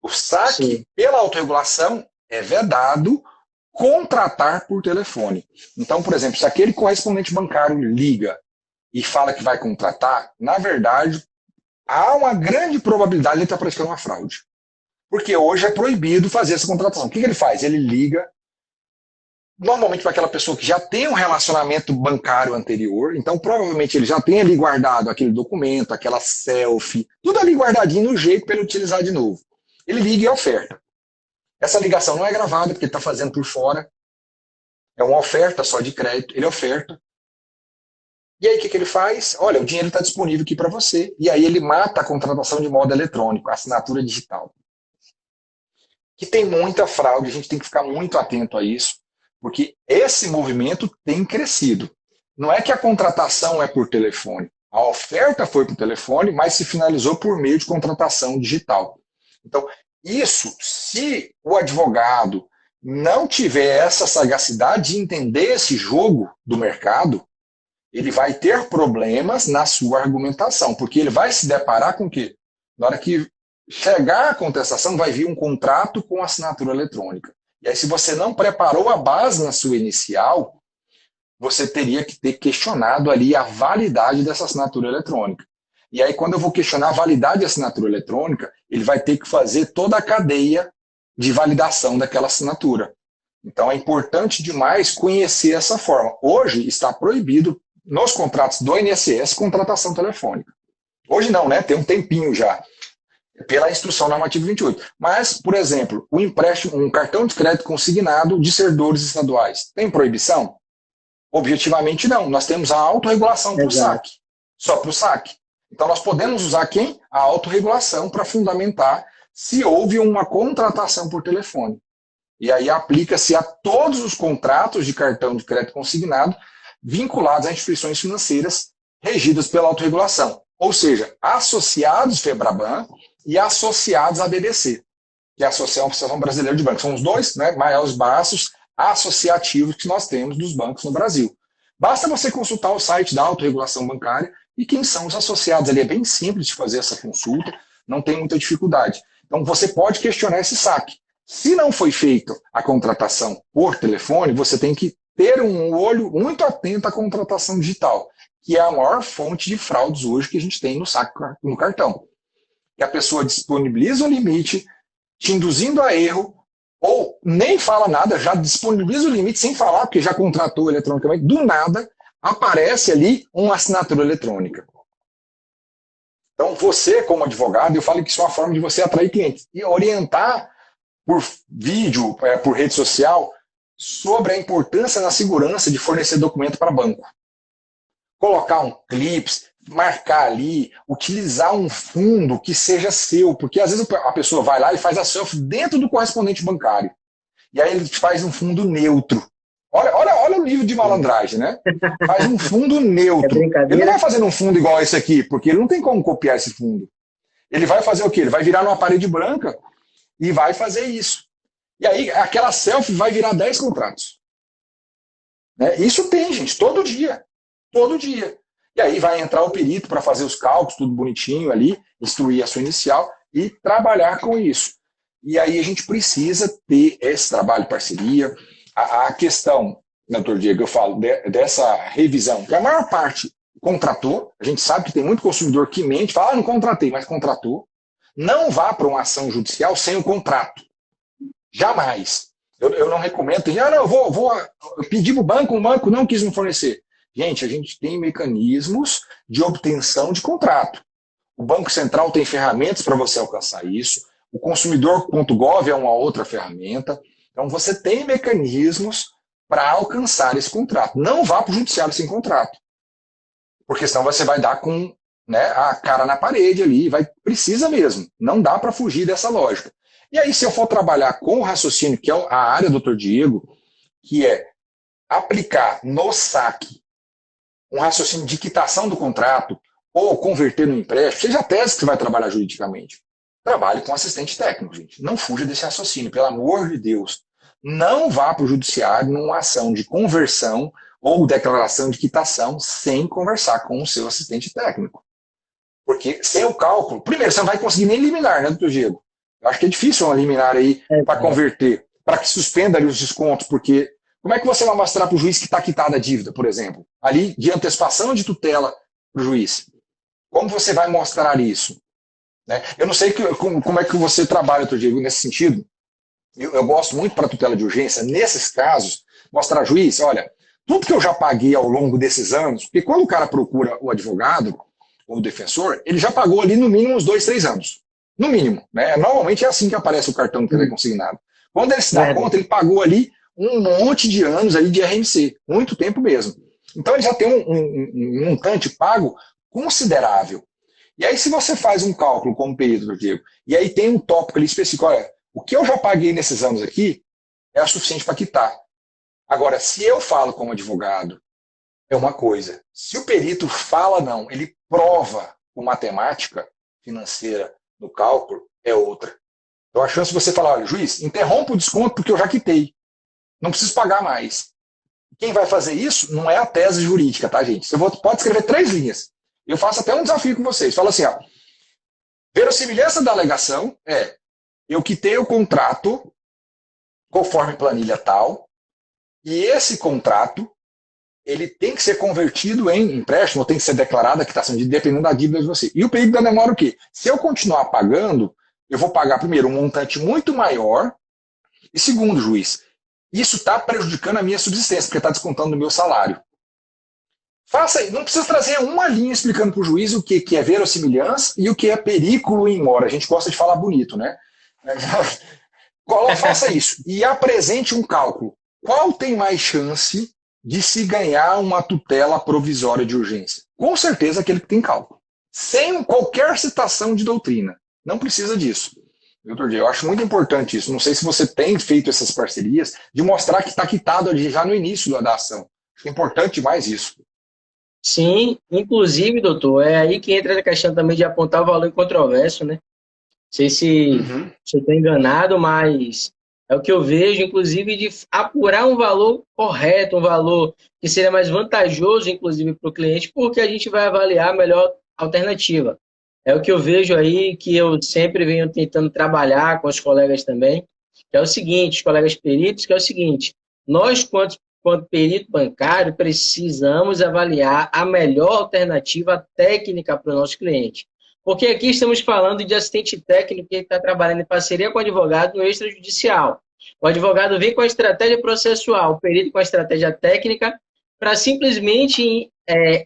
O saque, sim, pela autorregulação, é vedado contratar por telefone. Então, por exemplo, se aquele correspondente bancário liga e fala que vai contratar, na verdade, há uma grande probabilidade de ele estar praticando uma fraude. Porque hoje é proibido fazer essa contratação. O que ele faz? Ele liga, normalmente para aquela pessoa que já tem um relacionamento bancário anterior, então provavelmente ele já tem ali guardado aquele documento, aquela selfie, tudo ali guardadinho no jeito para ele utilizar de novo. Ele liga e oferta. Essa ligação não é gravada, porque ele está fazendo por fora. É uma oferta só de crédito, ele oferta. E aí o que ele faz? Olha, o dinheiro está disponível aqui para você. E aí ele mata a contratação de modo eletrônico, a assinatura digital. Que tem muita fraude, a gente tem que ficar muito atento a isso, porque esse movimento tem crescido. Não é que a contratação é por telefone. A oferta foi por telefone, mas se finalizou por meio de contratação digital. Então, isso, se o advogado não tiver essa sagacidade de entender esse jogo do mercado, ele vai ter problemas na sua argumentação, porque ele vai se deparar com o quê? Na hora que chegar a contestação, vai vir um contrato com assinatura eletrônica. E aí, se você não preparou a base na sua inicial, você teria que ter questionado ali a validade dessa assinatura eletrônica. E aí, quando eu vou questionar a validade da assinatura eletrônica, ele vai ter que fazer toda a cadeia de validação daquela assinatura. Então, é importante demais conhecer essa forma. Hoje, está proibido, nos contratos do INSS, contratação telefônica. Hoje não, né? Tem um tempinho já, pela instrução normativa 28. Mas, por exemplo, o empréstimo, um cartão de crédito consignado de servidores estaduais, tem proibição? Objetivamente não. Nós temos a autorregulação para o saque. Só para o saque. Então nós podemos usar quem? A autorregulação para fundamentar se houve uma contratação por telefone. E aí aplica-se a todos os contratos de cartão de crédito consignado vinculados a instituições financeiras regidas pela autorregulação. Ou seja, associados FEBRABAN e associados à BBC, que é a Associação Brasileira de Bancos. São os dois, né, maiores braços associativos que nós temos dos bancos no Brasil. Basta você consultar o site da autorregulação bancária e quem são os associados ali. É bem simples de fazer essa consulta, não tem muita dificuldade. Então você pode questionar esse saque. Se não foi feita a contratação por telefone, você tem que ter um olho muito atento à contratação digital, que é a maior fonte de fraudes hoje que a gente tem no saque no cartão. Que a pessoa disponibiliza um limite, te induzindo a erro, ou nem fala nada, já disponibiliza o limite sem falar, porque já contratou eletronicamente, do nada aparece ali uma assinatura eletrônica. Então você, como advogado, eu falo que isso é uma forma de você atrair clientes e orientar por vídeo, por rede social, sobre a importância da segurança de fornecer documento para banco. Colocar um clips, marcar ali, utilizar um fundo que seja seu, porque às vezes a pessoa vai lá e faz a selfie dentro do correspondente bancário. E aí ele faz um fundo neutro. Olha o nível de malandragem, né? Faz um fundo neutro. Ele não vai fazer um fundo igual esse aqui, porque ele não tem como copiar esse fundo. Ele vai fazer o quê? Ele vai virar numa parede branca e vai fazer isso. E aí aquela selfie vai virar 10 contratos. Né? Isso tem, gente, todo dia. Todo dia. E aí vai entrar o perito para fazer os cálculos, tudo bonitinho ali, instruir a sua inicial e trabalhar com isso. E aí a gente precisa ter esse trabalho de parceria. A questão, doutor Diego, eu falo dessa revisão, que a maior parte contratou, a gente sabe que tem muito consumidor que mente, fala, não contratei, mas contratou. Não vá para uma ação judicial sem o contrato. Jamais. Eu não recomendo, eu vou pedir para o banco não quis me fornecer. Gente, a gente tem mecanismos de obtenção de contrato. O Banco Central tem ferramentas para você alcançar isso. O consumidor.gov é uma outra ferramenta. Então, você tem mecanismos para alcançar esse contrato. Não vá para o judiciário sem contrato. Porque senão você vai dar com, né, a cara na parede ali. Precisa mesmo. Não dá para fugir dessa lógica. E aí, se eu for trabalhar com o raciocínio, que é a área do Dr. Diego, que é aplicar no saque um raciocínio de quitação do contrato ou converter no empréstimo, seja a tese que você vai trabalhar juridicamente. Trabalhe com assistente técnico, gente. Não fuja desse raciocínio, pelo amor de Deus. Não vá para o judiciário numa ação de conversão ou declaração de quitação sem conversar com o seu assistente técnico. Porque sem o cálculo, primeiro, você não vai conseguir nem eliminar, né, doutor Diego? Eu acho que é difícil uma liminar aí para converter, para que suspenda ali os descontos, porque como é que você vai mostrar para o juiz que está quitada a dívida, por exemplo? Ali, de antecipação de tutela para o juiz. Como você vai mostrar isso? Né? Eu não sei como é que você trabalha, doutor Diego, nesse sentido. Eu gosto muito para tutela de urgência, nesses casos, mostrar ao juiz, olha, tudo que eu já paguei ao longo desses anos, porque quando o cara procura o advogado ou o defensor, ele já pagou ali no mínimo uns 2, 3 anos. No mínimo. Né? Normalmente é assim que aparece o cartão de crédito consignado. Quando ele se dá conta, ele pagou ali um monte de anos ali de RMC, muito tempo mesmo. Então ele já tem um montante pago considerável. E aí se você faz um cálculo como perito, doutor Diego, e aí tem um tópico ali específico, olha, o que eu já paguei nesses anos aqui é o suficiente para quitar. Agora, se eu falo como advogado, é uma coisa. Se o perito fala não, ele prova com matemática financeira no cálculo, é outra. Então a chance de você falar, olha, juiz, interrompa o desconto porque eu já quitei. Não preciso pagar mais. Quem vai fazer isso não é a tese jurídica, tá, gente? Você pode escrever 3 linhas. Eu faço até um desafio com vocês. Fala assim, ó, verossimilhança da alegação é, eu quitei o contrato conforme planilha tal, e esse contrato ele tem que ser convertido em empréstimo, ou tem que ser declarada a quitação de dívida, dependendo da dívida de você. E o período da demora o quê? Se eu continuar pagando, eu vou pagar, primeiro, um montante muito maior, e segundo, juiz, isso está prejudicando a minha subsistência, porque está descontando do meu salário. Faça, não precisa trazer uma linha explicando para o juiz o que é verossimilhança e o que é perículo in mora. A gente gosta de falar bonito, né? Faça isso e apresente um cálculo. Qual tem mais chance de se ganhar uma tutela provisória de urgência? Com certeza aquele que tem cálculo. Sem qualquer citação de doutrina. Não precisa disso. Doutor Diego, eu acho muito importante isso. Não sei se você tem feito essas parcerias de mostrar que está quitado já no início da ação. Acho que é importante mais isso. Sim, inclusive, doutor, é aí que entra a questão também de apontar o valor incontroverso, né? Não sei se eu estou enganado, mas é o que eu vejo, inclusive, de apurar um valor correto, um valor que seria mais vantajoso, inclusive, para o cliente, porque a gente vai avaliar a melhor alternativa. É o que eu vejo aí, que eu sempre venho tentando trabalhar com os colegas também, que é o seguinte, os colegas peritos, que é o seguinte, nós, quanto perito bancário, precisamos avaliar a melhor alternativa técnica para o nosso cliente. Porque aqui estamos falando de assistente técnico que está trabalhando em parceria com o advogado no extrajudicial. O advogado vem com a estratégia processual, o perito com a estratégia técnica, para simplesmente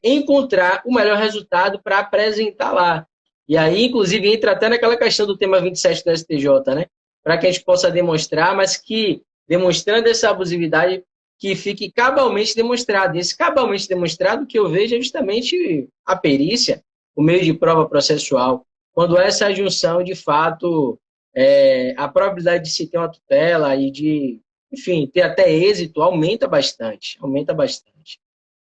encontrar o melhor resultado para apresentar lá. E aí, inclusive, entra até naquela questão do tema 27 do STJ, né? Para que a gente possa demonstrar, mas que, demonstrando essa abusividade, que fique cabalmente demonstrado. E esse cabalmente demonstrado que eu vejo é justamente a perícia, o meio de prova processual. Quando essa junção, de fato, a probabilidade de se ter uma tutela e de, enfim, ter até êxito aumenta bastante. Aumenta bastante.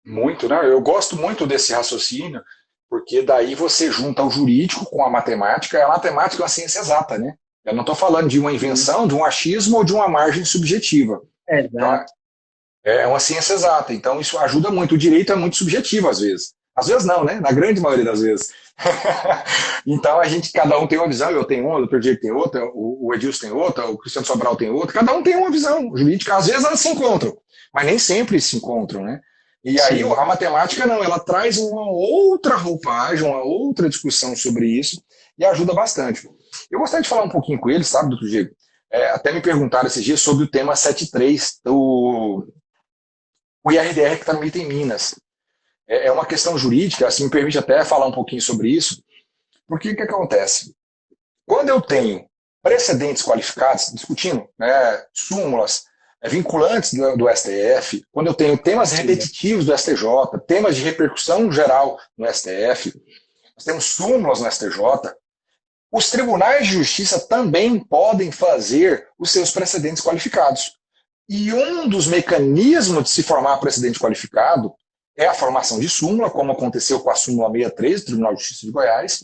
Muito, né? Eu gosto muito desse raciocínio, porque daí você junta o jurídico com a matemática. A matemática é uma ciência exata, né? Eu não estou falando de uma invenção, de um achismo ou de uma margem subjetiva. Exato. Então, é uma ciência exata, então isso ajuda muito. O direito é muito subjetivo às vezes. Às vezes não, né? Na grande maioria das vezes. Então cada um tem uma visão, eu tenho uma, o Dr. Diego tem outra, o Edilson tem outra, o Cristiano Sobral tem outra, cada um tem uma visão jurídica. Às vezes elas se encontram, mas nem sempre se encontram, né? E aí a matemática não, ela traz uma outra roupagem, uma outra discussão sobre isso e ajuda bastante. Eu gostaria de falar um pouquinho com ele, sabe, Dr. Diego? Até me perguntaram esses dias sobre o tema 7.3, o IRDR que está no item Minas. É uma questão jurídica, assim, me permite até falar um pouquinho sobre isso, porque o que acontece? Quando eu tenho precedentes qualificados, discutindo súmulas vinculantes do STF, quando eu tenho temas repetitivos do STJ, temas de repercussão geral no STF, nós temos súmulas no STJ, os tribunais de justiça também podem fazer os seus precedentes qualificados. E um dos mecanismos de se formar precedente qualificado é a formação de súmula, como aconteceu com a súmula 63 do Tribunal de Justiça de Goiás.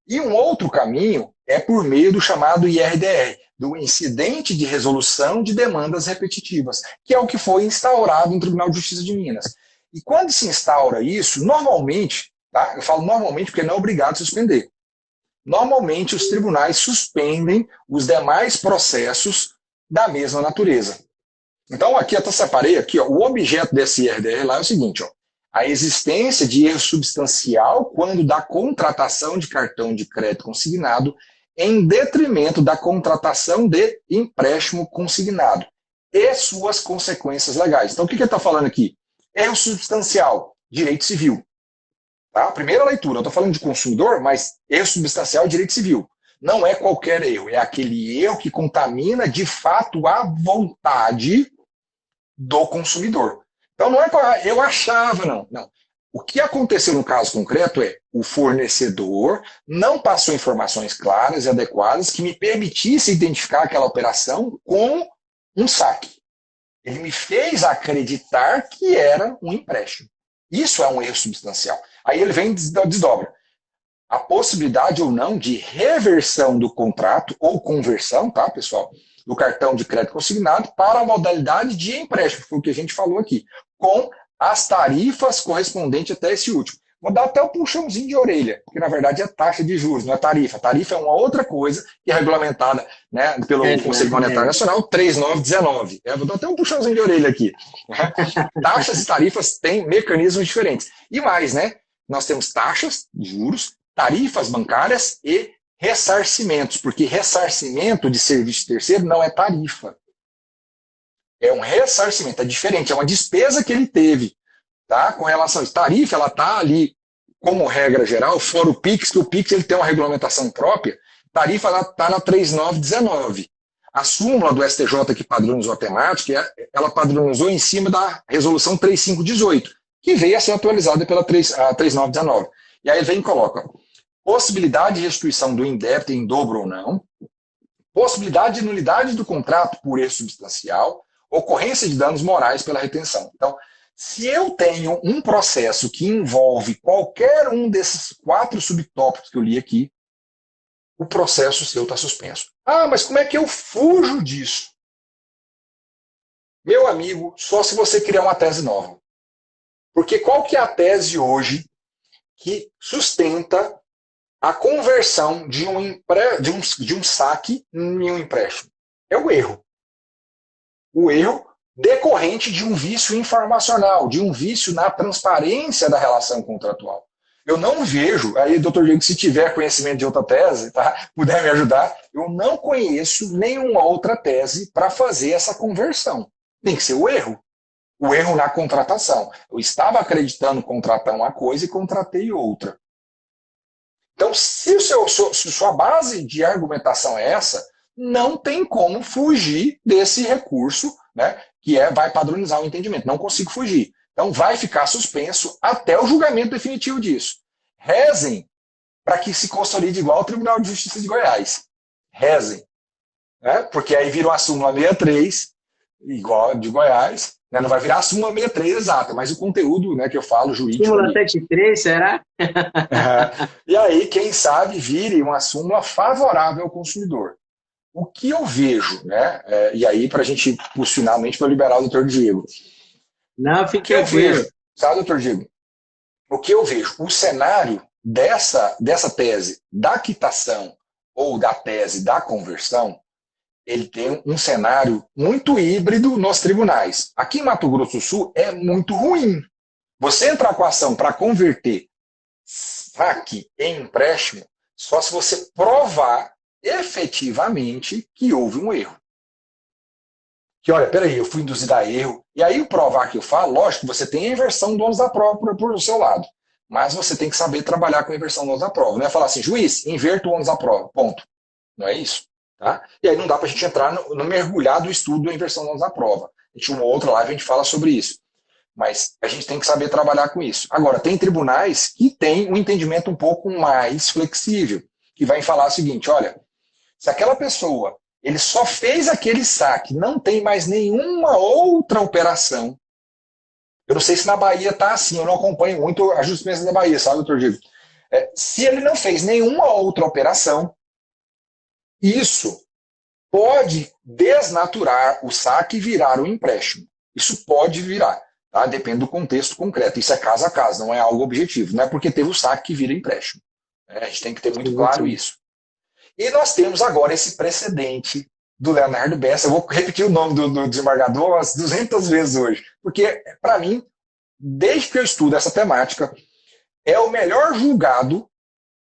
E um outro caminho é por meio do chamado IRDR, do Incidente de Resolução de Demandas Repetitivas, que é o que foi instaurado no Tribunal de Justiça de Minas. E quando se instaura isso, normalmente, tá? Eu falo normalmente porque não é obrigado a suspender. Normalmente os tribunais suspendem os demais processos da mesma natureza. Então aqui eu até separei aqui, ó, o objeto desse IRDR lá é o seguinte, ó, a existência de erro substancial quando da contratação de cartão de crédito consignado em detrimento da contratação de empréstimo consignado e suas consequências legais. Então o que ele está falando aqui? Erro substancial, direito civil. Tá? Primeira leitura, eu estou falando de consumidor, mas erro substancial, direito civil. Não é qualquer erro, é aquele erro que contamina de fato a vontade do consumidor. Então não é eu achava, não. O que aconteceu no caso concreto é o fornecedor não passou informações claras e adequadas que me permitissem identificar aquela operação com um saque. Ele me fez acreditar que era um empréstimo. Isso é um erro substancial. Aí ele vem e desdobra. A possibilidade ou não de reversão do contrato ou conversão, tá, pessoal, do cartão de crédito consignado para a modalidade de empréstimo, foi o que a gente falou aqui, com as tarifas correspondentes até esse último. Vou dar até o puxãozinho de orelha, porque na verdade é taxa de juros, não é tarifa. Tarifa é uma outra coisa que é regulamentada, né, pelo Conselho Monetário Nacional, 3919. Vou dar até um puxãozinho de orelha aqui. Taxas e tarifas têm mecanismos diferentes. E mais, né? Nós temos taxas, juros, tarifas bancárias e ressarcimentos, porque ressarcimento de serviço terceiro não é tarifa. É um ressarcimento, é diferente, é uma despesa que ele teve. Tá? Com relação a isso, tarifa, ela está ali, como regra geral, fora o PIX, que o PIX ele tem uma regulamentação própria, tarifa está na 3919. A súmula do STJ que padronizou a temática, ela padronizou em cima da resolução 3518, que veio a ser atualizada pela 3919. E aí vem e coloca possibilidade de restituição do indébito em dobro ou não, possibilidade de nulidade do contrato por erro substancial, ocorrência de danos morais pela retenção. Então, se eu tenho um processo que envolve qualquer um desses 4 subtópicos que eu li aqui, o processo seu está suspenso. Ah, mas como é que eu fujo disso? Meu amigo, só se você criar uma tese nova. Porque qual que é a tese hoje que sustenta a conversão de um saque em um empréstimo? É o erro. O erro decorrente de um vício informacional, de um vício na transparência da relação contratual. Eu não vejo, aí, doutor Diego, se tiver conhecimento de outra tese, tá, puder me ajudar, eu não conheço nenhuma outra tese para fazer essa conversão. Tem que ser o erro. O erro na contratação. Eu estava acreditando contratar uma coisa e contratei outra. Então, se sua base de argumentação é essa, não tem como fugir desse recurso, né, que vai padronizar o entendimento. Não consigo fugir. Então, vai ficar suspenso até o julgamento definitivo disso. Rezem para que se consolide igual ao Tribunal de Justiça de Goiás. Rezem. Né? Porque aí vira uma súmula 63, igual a de Goiás. Né? Não vai virar a súmula 63 exata, mas o conteúdo, né, que eu falo, jurídico... Súmula 73, será? E aí, quem sabe, vire uma súmula favorável ao consumidor. O que eu vejo, né? E aí, para a gente ir finalmente para liberar o doutor Diego. Não, fique tranquilo. Sabe, doutor Diego? O que eu vejo? O cenário dessa tese da quitação ou da tese da conversão, ele tem um cenário muito híbrido nos tribunais. Aqui em Mato Grosso do Sul é muito ruim. Você entrar com a ação para converter saque em empréstimo, só se você provar efetivamente que houve um erro. Que, olha, peraí, eu fui induzido a erro. E aí o provar que eu falo, lógico, você tem a inversão do ônus da prova por seu lado. Mas você tem que saber trabalhar com a inversão do ônus da prova. Não é falar assim, juiz, inverta o ônus da prova, ponto. Não é isso? Tá? E aí não dá para a gente entrar no mergulhar do estudo da inversão do ônus da prova. A gente, uma outra live a gente fala sobre isso. Mas a gente tem que saber trabalhar com isso. Agora, tem tribunais que têm um entendimento um pouco mais flexível, que vai falar o seguinte, olha, se aquela pessoa, ele só fez aquele saque, não tem mais nenhuma outra operação. Eu não sei se na Bahia está assim, eu não acompanho muito a jurisprudência da Bahia, sabe, doutor Diego? Se ele não fez nenhuma outra operação, isso pode desnaturar o saque e virar um empréstimo. Isso pode virar, tá? Depende do contexto concreto. Isso é caso a caso, não é algo objetivo. Não é porque teve o saque que vira empréstimo. A gente tem que ter muito claro isso. E nós temos agora esse precedente do Leonardo Bessa. Eu vou repetir o nome do desembargador umas 200 vezes hoje, porque, para mim, desde que eu estudo essa temática, é o melhor julgado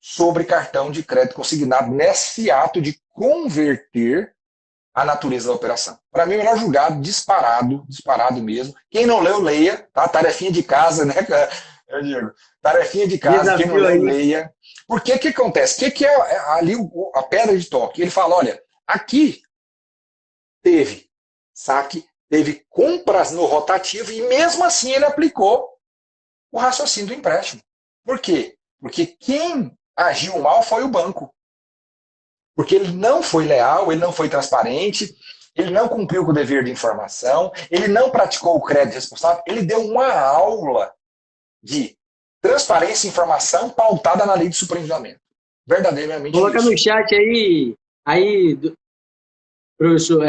sobre cartão de crédito consignado nesse ato de converter a natureza da operação. Para mim, o melhor julgado, disparado mesmo. Quem não leu, leia, tá? Tarefinha de casa, né, eu digo, tarefinha de casa, quem não leu, leia. Porque o que acontece? O que é ali a pedra de toque? Ele fala, olha, aqui teve saque, teve compras no rotativo e mesmo assim ele aplicou o raciocínio do empréstimo. Por quê? Porque quem agiu mal foi o banco. Porque ele não foi leal, ele não foi transparente, ele não cumpriu com o dever de informação, ele não praticou o crédito responsável, ele deu uma aula de transparência e informação pautada na lei de superendividamento. Verdadeiramente. Coloca no chat aí, professor,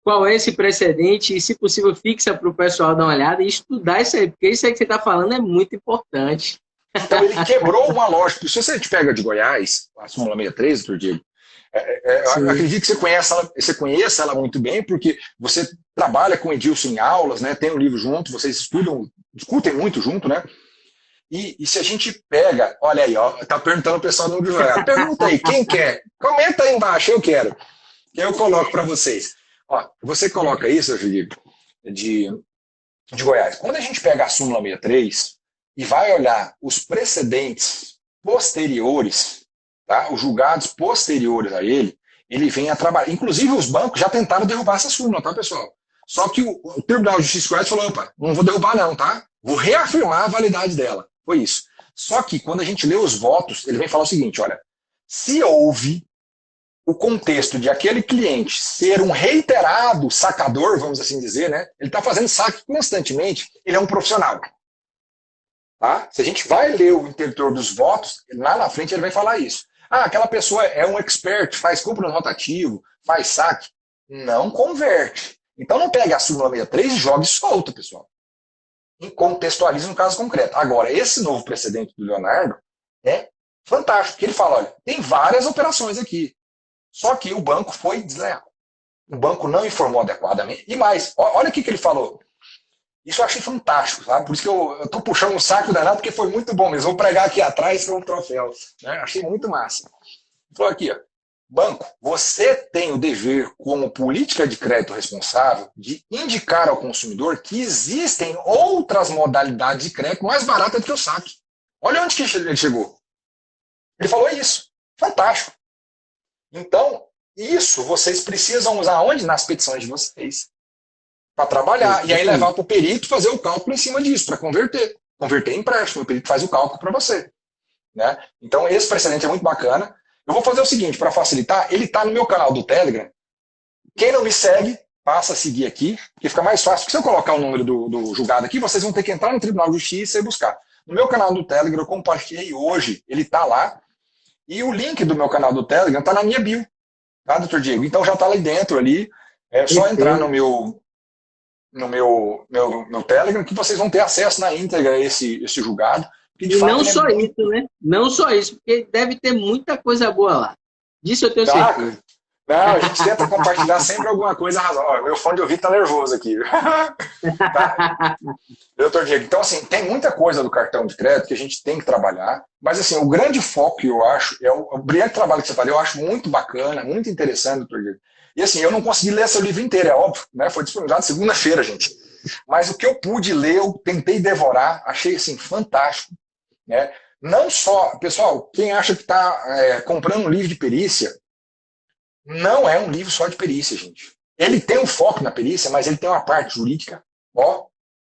qual é esse precedente e, se possível, fixa para o pessoal dar uma olhada e estudar isso aí, porque isso aí que você está falando é muito importante. Então ele quebrou uma lógica. Se você te pega de Goiás, a súmula 63, doutor Diego, eu acredito que você conheça ela muito bem, porque você trabalha com o Edilson em aulas, né? Tem um livro junto, vocês estudam, discutem muito junto, né? E se a gente pega, olha aí, ó, tá perguntando o pessoal do Goiás, pergunta aí, quem quer? Comenta aí embaixo, eu quero. Que eu coloco para vocês. Ó, você coloca isso, Felipe, de Goiás. Quando a gente pega a súmula 63 e vai olhar os precedentes posteriores, tá? Os julgados posteriores a ele, ele vem a trabalhar. Inclusive, os bancos já tentaram derrubar essa súmula, tá, pessoal? Só que o Tribunal de Justiça de Goiás falou, opa, não vou derrubar não, tá? Vou reafirmar a validade dela. Foi isso. Só que, quando a gente lê os votos, ele vem falar o seguinte, olha, se houve o contexto de aquele cliente ser um reiterado sacador, vamos assim dizer, né? Ele está fazendo saque constantemente, ele é um profissional. Tá? Se a gente vai ler o intertor dos votos, lá na frente ele vai falar isso. Ah, aquela pessoa é um expert, faz compra no rotativo, faz saque. Não converte. Então não pegue a súmula 63 e jogue solta, pessoal. E contextualize no caso concreto. Agora, esse novo precedente do Leonardo é fantástico, porque ele fala, olha, tem várias operações aqui. Só que o banco foi desleal. O banco não informou adequadamente. E mais, olha o que ele falou. Isso eu achei fantástico, sabe? Por isso que eu estou puxando um saco danado, porque foi muito bom mesmo. Vou pregar aqui atrás com um troféu. Né? Achei muito massa. Ele falou aqui, ó, banco, você tem o dever, como política de crédito responsável, de indicar ao consumidor que existem outras modalidades de crédito mais baratas do que o saque. Olha onde que ele chegou. Ele falou isso. Fantástico. Então, isso vocês precisam usar onde? Nas petições de vocês. Para trabalhar. E aí levar para o perito fazer o cálculo em cima disso, para converter. Converter em empréstimo. O perito faz o cálculo para você. Né? Então, esse precedente é muito bacana. Eu vou fazer o seguinte, para facilitar, ele está no meu canal do Telegram. Quem não me segue, passa a seguir aqui, porque fica mais fácil. Porque se eu colocar o número do julgado aqui, vocês vão ter que entrar no Tribunal de Justiça e buscar. No meu canal do Telegram, eu compartilhei hoje, ele está lá. E o link do meu canal do Telegram está na minha bio, tá, doutor Diego? Então já está lá dentro ali. É só entrar no meu Telegram que vocês vão ter acesso na íntegra a esse julgado. E não só isso, né? Não só isso, porque deve ter muita coisa boa lá. Disso eu tenho certeza. Não, a gente tenta compartilhar sempre alguma coisa. Ó, meu fone de ouvido tá nervoso aqui. Tá? Doutor Diego, então assim, tem muita coisa do cartão de crédito que a gente tem que trabalhar, mas assim, o grande foco que eu acho é o brilhante trabalho que você faz, eu acho muito bacana, muito interessante, doutor Diego. E assim, eu não consegui ler seu livro inteiro, é óbvio, né? Foi disponibilizado segunda-feira, gente. Mas o que eu pude ler, eu tentei devorar, achei assim, fantástico. Né? Não só, pessoal, quem acha que está comprando um livro de perícia, não é um livro só de perícia, gente. Ele tem um foco na perícia, mas ele tem uma parte jurídica, ó,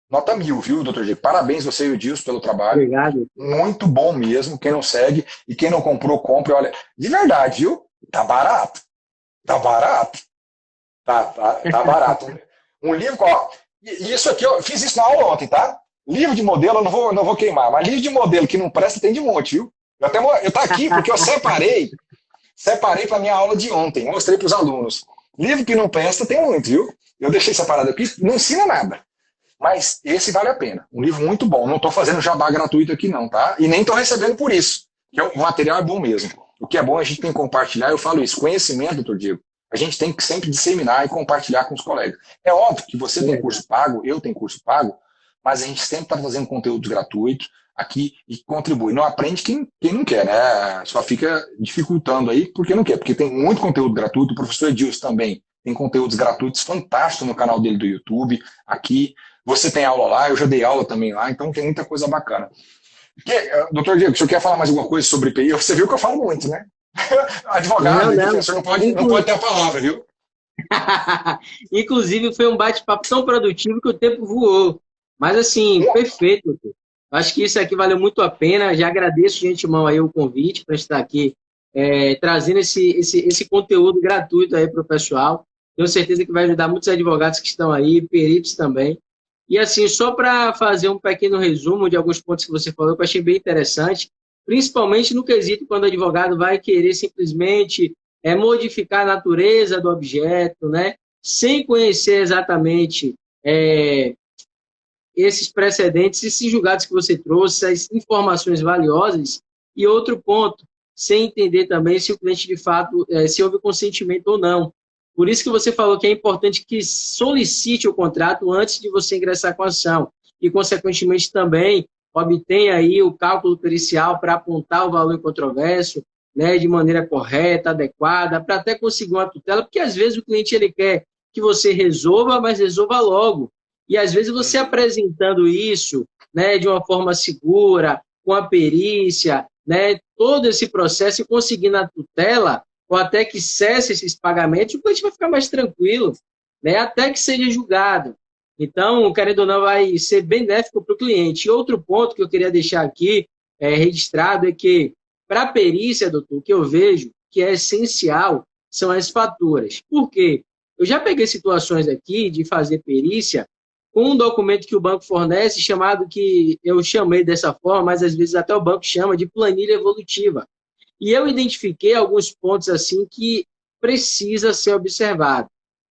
nota 1000, viu, doutor Diego? Parabéns você e o Dilson pelo trabalho. Obrigado. Muito bom mesmo. Quem não segue e quem não comprou, compre. Olha, de verdade, viu? Tá barato. Tá barato. Tá barato. Um livro, ó, e isso aqui, eu fiz isso na aula ontem, tá? Livro de modelo, eu não vou queimar, mas livro de modelo que não presta tem de monte, viu? Eu tá aqui porque eu separei para minha aula de ontem, mostrei para os alunos. Livro que não presta tem muito, viu? Eu deixei separado aqui, não ensina nada. Mas esse vale a pena. Um livro muito bom. Não estou fazendo jabá gratuito aqui não, tá? E nem estou recebendo por isso. Porque o material é bom mesmo. O que é bom a gente tem que compartilhar. Eu falo isso. Conhecimento, doutor Diego, a gente tem que sempre disseminar e compartilhar com os colegas. É óbvio que você tem curso pago, eu tenho curso pago, mas a gente sempre está fazendo conteúdo gratuito aqui e contribui. Não aprende quem não quer, né? Só fica dificultando aí porque não quer. Porque tem muito conteúdo gratuito. O professor Edilson também tem conteúdos gratuitos fantásticos no canal dele do YouTube. Aqui, você tem aula lá, eu já dei aula também lá, então tem muita coisa bacana. Doutor Diego, o senhor quer falar mais alguma coisa sobre IPI? Você viu que eu falo muito, né? Advogado, professor, não pode ter a palavra, viu? Inclusive, foi um bate-papo tão produtivo que o tempo voou. Mas, assim, perfeito, doutor. Acho que isso aqui valeu muito a pena. Já agradeço de antemão aí o convite para estar aqui trazendo esse conteúdo gratuito aí para o pessoal. Tenho certeza que vai ajudar muitos advogados que estão aí, peritos também. E assim, só para fazer um pequeno resumo de alguns pontos que você falou, que eu achei bem interessante, principalmente no quesito quando o advogado vai querer simplesmente modificar a natureza do objeto, né? Sem conhecer exatamente esses precedentes, esses julgados que você trouxe, as informações valiosas. E outro ponto, sem entender também se o cliente de fato, se houve consentimento ou não. Por isso que você falou que é importante que solicite o contrato antes de você ingressar com a ação e, consequentemente, também obtenha aí o cálculo pericial para apontar o valor controverso, né, de maneira correta, adequada, para até conseguir uma tutela, porque às vezes o cliente ele quer que você resolva, mas resolva logo. E às vezes você apresentando isso, né, de uma forma segura, com a perícia, né, todo esse processo e conseguindo a tutela, ou até que cesse esses pagamentos, o cliente vai ficar mais tranquilo, né, até que seja julgado. Então, querendo ou não, vai ser benéfico para o cliente. E outro ponto que eu queria deixar aqui registrado é que, para a perícia, doutor, o que eu vejo que é essencial são as faturas. Por quê? Eu já peguei situações aqui de fazer perícia com um documento que o banco fornece, chamado, que eu chamei dessa forma, mas às vezes até o banco chama de planilha evolutiva. E eu identifiquei alguns pontos assim que precisa ser observado.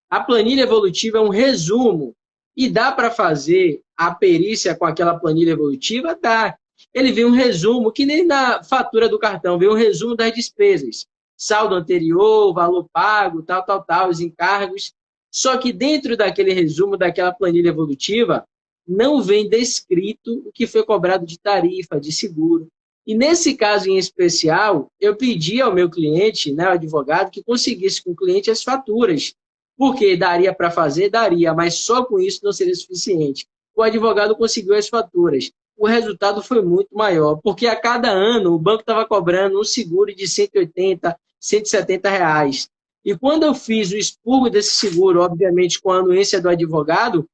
A planilha evolutiva é um resumo. E dá para fazer a perícia com aquela planilha evolutiva? Dá. Ele vê um resumo, que nem na fatura do cartão, vê um resumo das despesas. Saldo anterior, valor pago, tal, os encargos. Só que dentro daquele resumo, daquela planilha evolutiva, não vem descrito o que foi cobrado de tarifa, de seguro. E nesse caso em especial, eu pedi ao meu cliente, né, o advogado, que conseguisse com o cliente as faturas. Porque daria para fazer? Daria, mas só com isso não seria suficiente. O advogado conseguiu as faturas. O resultado foi muito maior, porque a cada ano o banco estava cobrando um seguro de 180, 170 reais. E quando eu fiz o expurgo desse seguro, obviamente com a anuência do advogado,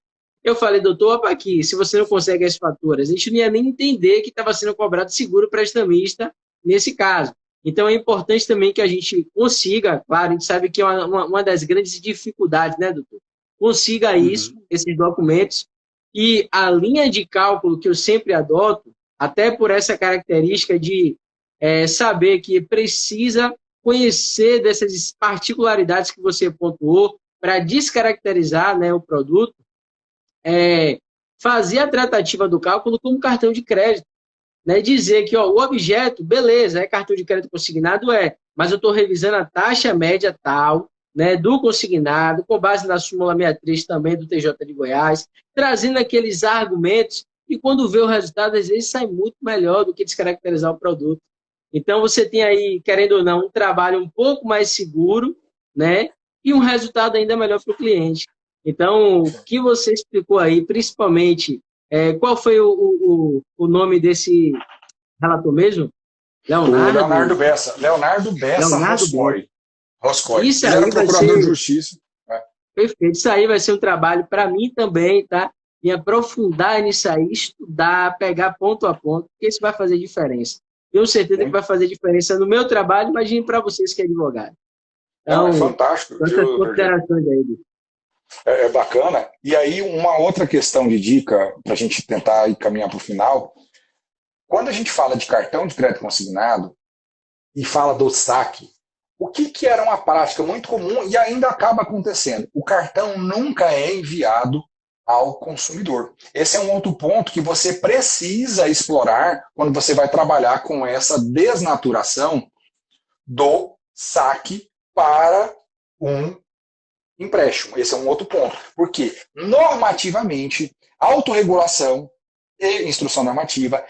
eu falei, doutor, opa aqui, se você não consegue as faturas, a gente não ia nem entender que estava sendo cobrado seguro prestamista nesse caso. Então, é importante também que a gente consiga, claro, a gente sabe que é uma das grandes dificuldades, né, doutor? Consiga isso, esses documentos, e a linha de cálculo que eu sempre adoto, até por essa característica de saber que precisa conhecer dessas particularidades que você pontuou para descaracterizar, né, o produto, fazer a tratativa do cálculo como cartão de crédito. Né, dizer que o objeto, beleza, é cartão de crédito consignado, mas eu estou revisando a taxa média tal, né, do consignado, com base na súmula 63 também do TJ de Goiás, trazendo aqueles argumentos, e quando vê o resultado, às vezes sai muito melhor do que descaracterizar o produto. Então, você tem aí, querendo ou não, um trabalho um pouco mais seguro, né, e um resultado ainda melhor para o cliente. Então, o que você explicou aí, principalmente, qual foi o nome desse relator mesmo? Leonardo Bessa. Leonardo Bessa Roscoe. Isso ele aí era procurador de ser... justiça. Perfeito. Isso aí vai ser um trabalho para mim também, tá? Me aprofundar nisso aí, estudar, pegar ponto a ponto, porque isso vai fazer diferença. Tenho certeza que vai fazer diferença no meu trabalho, imagine para vocês que é advogado. Então, é fantástico. essas considerações aí. É bacana. E aí, uma outra questão de dica, para a gente tentar caminhar para o final. Quando a gente fala de cartão de crédito consignado e fala do saque, o que era uma prática muito comum e ainda acaba acontecendo? O cartão nunca é enviado ao consumidor. Esse é um outro ponto que você precisa explorar quando você vai trabalhar com essa desnaturação do saque para um empréstimo. Esse é um outro ponto. Porque, normativamente, autorregulação e instrução normativa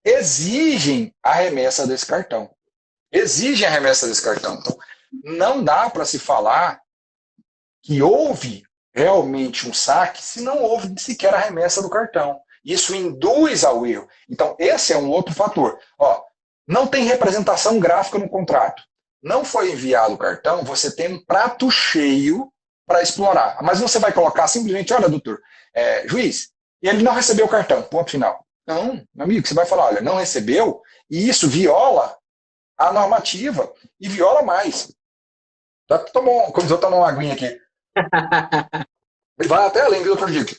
exigem a remessa desse cartão. Então, não dá para se falar que houve realmente um saque se não houve sequer a remessa do cartão. Isso induz ao erro. Então, esse é um outro fator. Não tem representação gráfica no contrato. Não foi enviado o cartão, você tem um prato cheio para explorar. Mas você vai colocar simplesmente, olha, doutor, juiz, e ele não recebeu o cartão, ponto final. Não, meu amigo, você vai falar, olha, não recebeu, e isso viola a normativa, e viola mais. Começou a tomar uma aguinha aqui. Vai até além, viu, doutor Dick?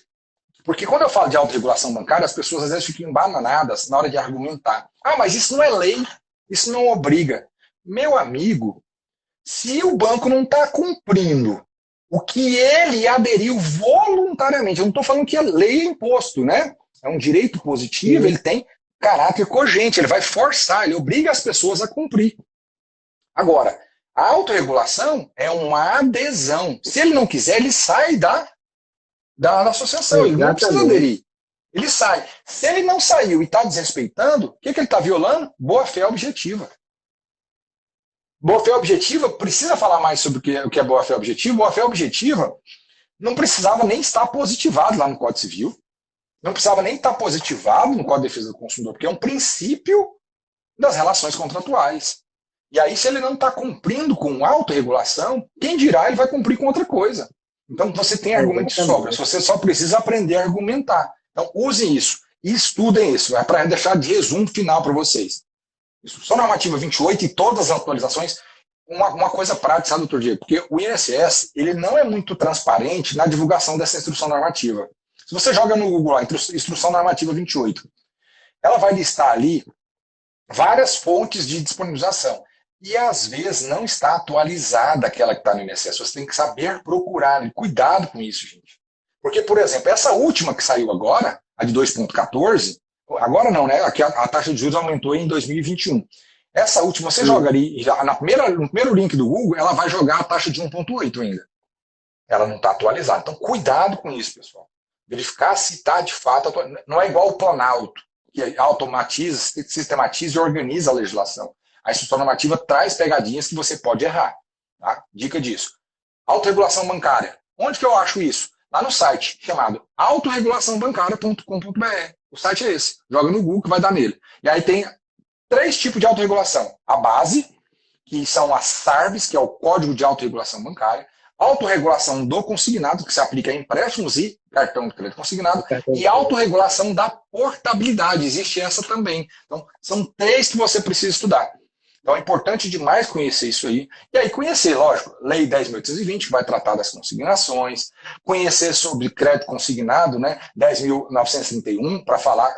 Porque quando eu falo de autorregulação bancária, as pessoas às vezes ficam embananadas na hora de argumentar. Mas isso não é lei, isso não obriga. Meu amigo, se o banco não está cumprindo o que ele aderiu voluntariamente. Eu não estou falando que a lei é imposto, né? É um direito positivo, ele tem caráter cogente, ele vai forçar, ele obriga as pessoas a cumprir. Agora, a autorregulação é uma adesão. Se ele não quiser, ele sai da associação, ele não precisa aderir. Ele sai. Se ele não saiu e está desrespeitando, o que ele está violando? Boa-fé objetiva. Boa-fé objetiva, precisa falar mais sobre o que é boa-fé objetiva? Boa-fé objetiva não precisava nem estar positivado lá no Código Civil, não precisava nem estar positivado no Código de Defesa do Consumidor, porque é um princípio das relações contratuais. E aí, se ele não está cumprindo com autorregulação, quem dirá ele vai cumprir com outra coisa. Então, você tem argumentos de sobra, você só precisa aprender a argumentar. Então, usem isso e estudem isso. É para deixar de resumo final para vocês. Instrução Normativa 28 e todas as atualizações, uma coisa prática, sabe, doutor Diego? Porque o INSS ele não é muito transparente na divulgação dessa instrução normativa. Se você joga no Google lá, Instrução Normativa 28, ela vai listar ali várias fontes de disponibilização. E às vezes não está atualizada aquela que está no INSS. Você tem que saber procurar. E cuidado com isso, gente. Porque, por exemplo, essa última que saiu agora, a de 2,14, agora não, né? Aqui a taxa de juros aumentou em 2021. Essa última, você joga ali, já no primeiro link do Google, ela vai jogar a taxa de 1,8 ainda. Ela não está atualizada. Então, cuidado com isso, pessoal. Verificar se está de fato atualizado. Não é igual o Planalto, que automatiza, sistematiza e organiza a legislação. A instrução normativa traz pegadinhas que você pode errar. Tá? Dica disso. Autorregulação bancária. Onde que eu acho isso? Lá no site, chamado autorregulaçãobancária.com.br. O site é esse. Joga no Google que vai dar nele. E aí tem 3 tipos de autorregulação. A base, que são as SARBs, que é o Código de Autorregulação Bancária. Autorregulação do consignado, que se aplica a empréstimos e cartão de crédito consignado. E autorregulação da portabilidade. Existe essa também. Então, são 3 que você precisa estudar. Então é importante demais conhecer isso aí. E aí conhecer, lógico, Lei 10.820, que vai tratar das consignações, conhecer sobre crédito consignado, né, 10.931, para falar,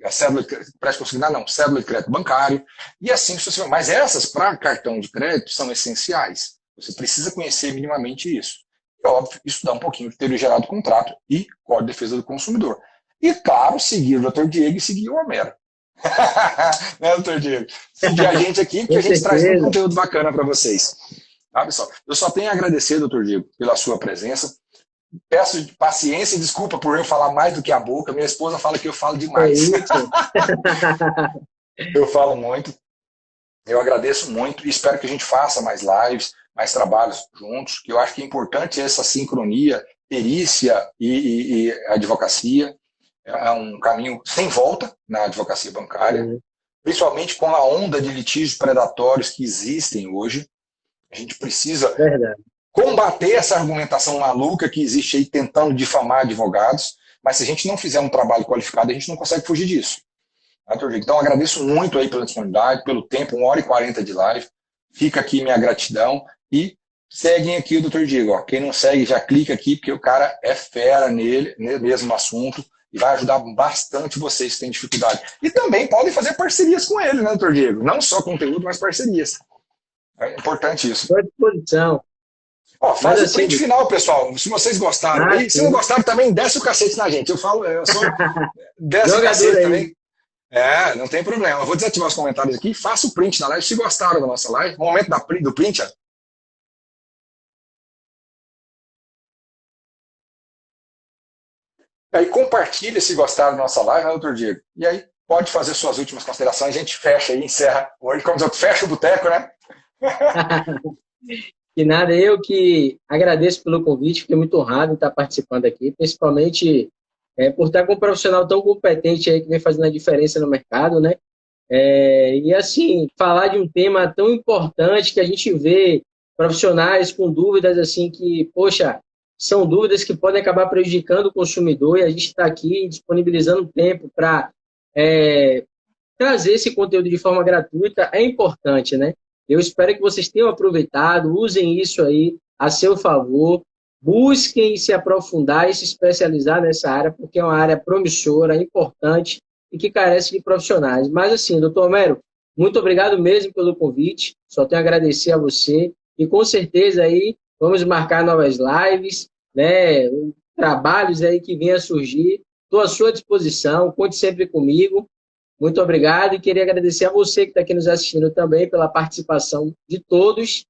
cédula de crédito consignado, não, cédula de crédito bancário, e assim sucessivamente. Mas essas, para cartão de crédito, são essenciais. Você precisa conhecer minimamente isso. E, óbvio, estudar um pouquinho de teoria geral do contrato e Código de Defesa do Consumidor. E, claro, seguir o Dr. Diego e seguir o Homero. Né, doutor Diego? Seguir a gente aqui, porque a gente traz um conteúdo bacana para vocês. Tá, pessoal? Eu só tenho a agradecer, doutor Diego, pela sua presença. Peço paciência e desculpa por eu falar mais do que a boca. Minha esposa fala que eu falo demais. Eu falo muito. Eu agradeço muito e espero que a gente faça mais lives, mais trabalhos juntos, que eu acho que é importante essa sincronia, perícia e advocacia. É um caminho sem volta na advocacia bancária, principalmente com a onda de litígios predatórios que existem hoje. A gente precisa combater essa argumentação maluca que existe aí tentando difamar advogados, mas se a gente não fizer um trabalho qualificado, a gente não consegue fugir disso. Então, agradeço muito aí pela disponibilidade, pelo tempo, 1h40 de live. Fica aqui minha gratidão e seguem aqui o Dr. Diego. Ó. Quem não segue, já clica aqui, porque o cara é fera nele, mesmo no assunto. E vai ajudar bastante vocês que têm dificuldade. E também podem fazer parcerias com ele, né, doutor Diego? Não só conteúdo, mas parcerias. É importante isso. Estou à disposição. Ó, faz o print final, pessoal. Se vocês gostaram. Aí, se não gostaram, também desce o cacete na gente. Eu falo, eu sou... Desce o cacete aí também. É, não tem problema. Eu vou desativar os comentários aqui. Faça o print na live. Se gostaram da nossa live, no momento do print, ó. Aí compartilha se gostaram da nossa live, né, doutor Diego? E aí pode fazer suas últimas considerações, a gente fecha aí, encerra hoje, como diz outro, fecha o boteco, né? Que nada, eu que agradeço pelo convite, fiquei muito honrado em estar participando aqui, principalmente por estar com um profissional tão competente aí que vem fazendo a diferença no mercado, né? E assim, falar de um tema tão importante que a gente vê profissionais com dúvidas assim que, poxa, são dúvidas que podem acabar prejudicando o consumidor e a gente está aqui disponibilizando tempo para trazer esse conteúdo de forma gratuita, é importante, né? Eu espero que vocês tenham aproveitado, usem isso aí a seu favor, busquem se aprofundar e se especializar nessa área, porque é uma área promissora, importante e que carece de profissionais. Mas assim, doutor Homero, muito obrigado mesmo pelo convite, só tenho a agradecer a você e com certeza aí Vamos marcar novas lives, né? Trabalhos aí que venham a surgir. Estou à sua disposição, conte sempre comigo. Muito obrigado e queria agradecer a você que está aqui nos assistindo também pela participação de todos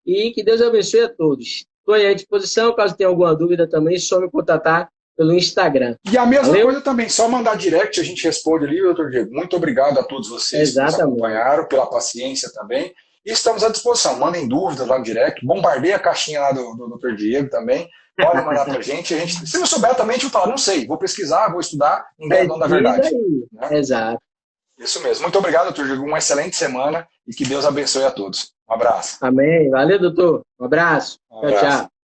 e que Deus abençoe a todos. Estou aí à disposição, caso tenha alguma dúvida também, é só me contatar pelo Instagram. E a mesma Valeu? coisa também, só mandar direct, a gente responde ali, doutor Diego. Muito obrigado a todos vocês que nos acompanharam, pela paciência também. E estamos à disposição. Mandem dúvidas lá no direct, bombardeia a caixinha lá do Dr. Diego também. Pode mandar pra gente. Se não souber também, a gente vai falar, não sei, vou pesquisar, vou estudar, entendam da verdade. Né? Exato. Isso mesmo. Muito obrigado, Dr. Diego. Uma excelente semana e que Deus abençoe a todos. Um abraço. Amém. Valeu, doutor. Um abraço. Tchau, tchau.